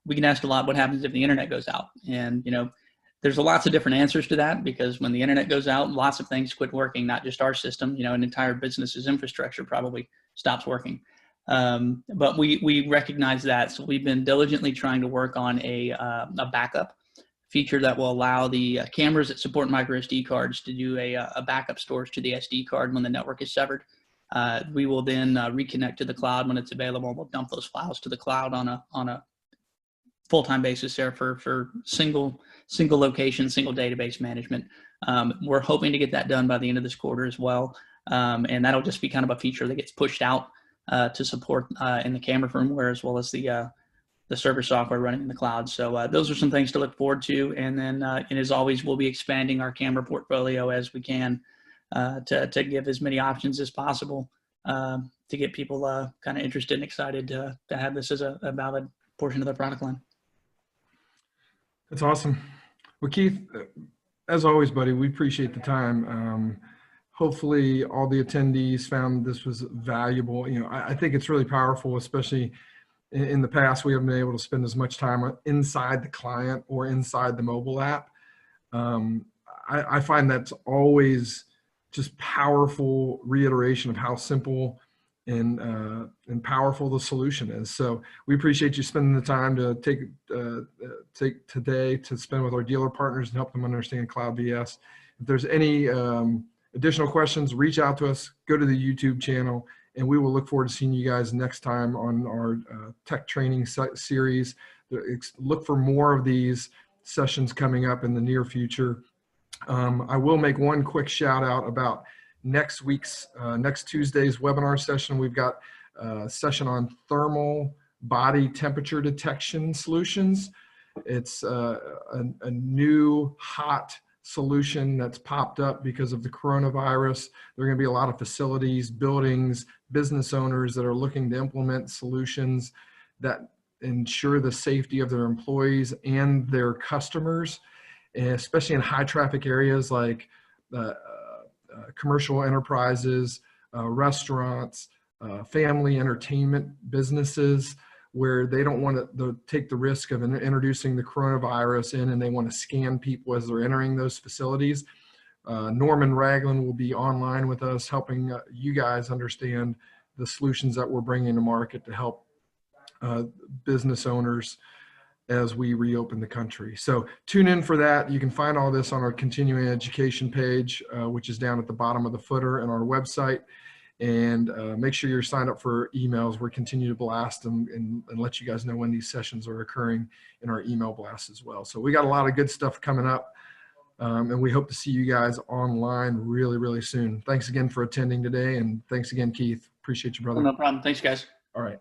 we can ask a lot, what happens if the internet goes out? And there's lots of different answers to that, because when the internet goes out, lots of things quit working, not just our system. An entire business's infrastructure probably stops working. But we recognize that, so we've been diligently trying to work on a backup feature that will allow the cameras that support micro SD cards to do a backup storage to the SD card when the network is severed. We will then reconnect to the cloud when it's available. We'll dump those files to the cloud on a full-time basis there for single location, single database management. We're hoping to get that done by the end of this quarter as well. And that'll just be kind of a feature that gets pushed out to support in the camera firmware, as well as the server software running in the cloud. So those are some things to look forward to. And then, and as always, we'll be expanding our camera portfolio as we can to give as many options as possible to get people kind of interested and excited to have this as a valid portion of their product line. That's awesome. Well, Keith, as always, buddy, we appreciate the time. Hopefully all the attendees found this was valuable. I think it's really powerful, especially in the past, we haven't been able to spend as much time inside the client or inside the mobile app. I find that's always just powerful reiteration of how simple and powerful the solution is. So we appreciate you spending the time to take today to spend with our dealer partners and help them understand Cloud VS. If there's any additional questions, reach out to us, go to the YouTube channel, and we will look forward to seeing you guys next time on our tech training series. Look for more of these sessions coming up in the near future. I will make one quick shout out about next Tuesday's webinar session. We've got a session on thermal body temperature detection solutions. It's a new hot solution that's popped up because of the coronavirus. There are going to be a lot of facilities, buildings, business owners that are looking to implement solutions that ensure the safety of their employees and their customers, especially in high traffic areas like commercial enterprises, restaurants, family entertainment businesses, where they don't want to take the risk of introducing the coronavirus in, and they want to scan people as they're entering those facilities. Norman Ragland will be online with us, helping you guys understand the solutions that we're bringing to market to help business owners as we reopen the country. So tune in for that. You can find all this on our continuing education page, which is down at the bottom of the footer in our website. And make sure you're signed up for emails. We'll continue to blast and let you guys know when these sessions are occurring in our email blast as well. So we got a lot of good stuff coming up, and we hope to see you guys online really, really soon. Thanks again for attending today, and thanks again, Keith. Appreciate you, brother. No problem. Thanks, guys. All right.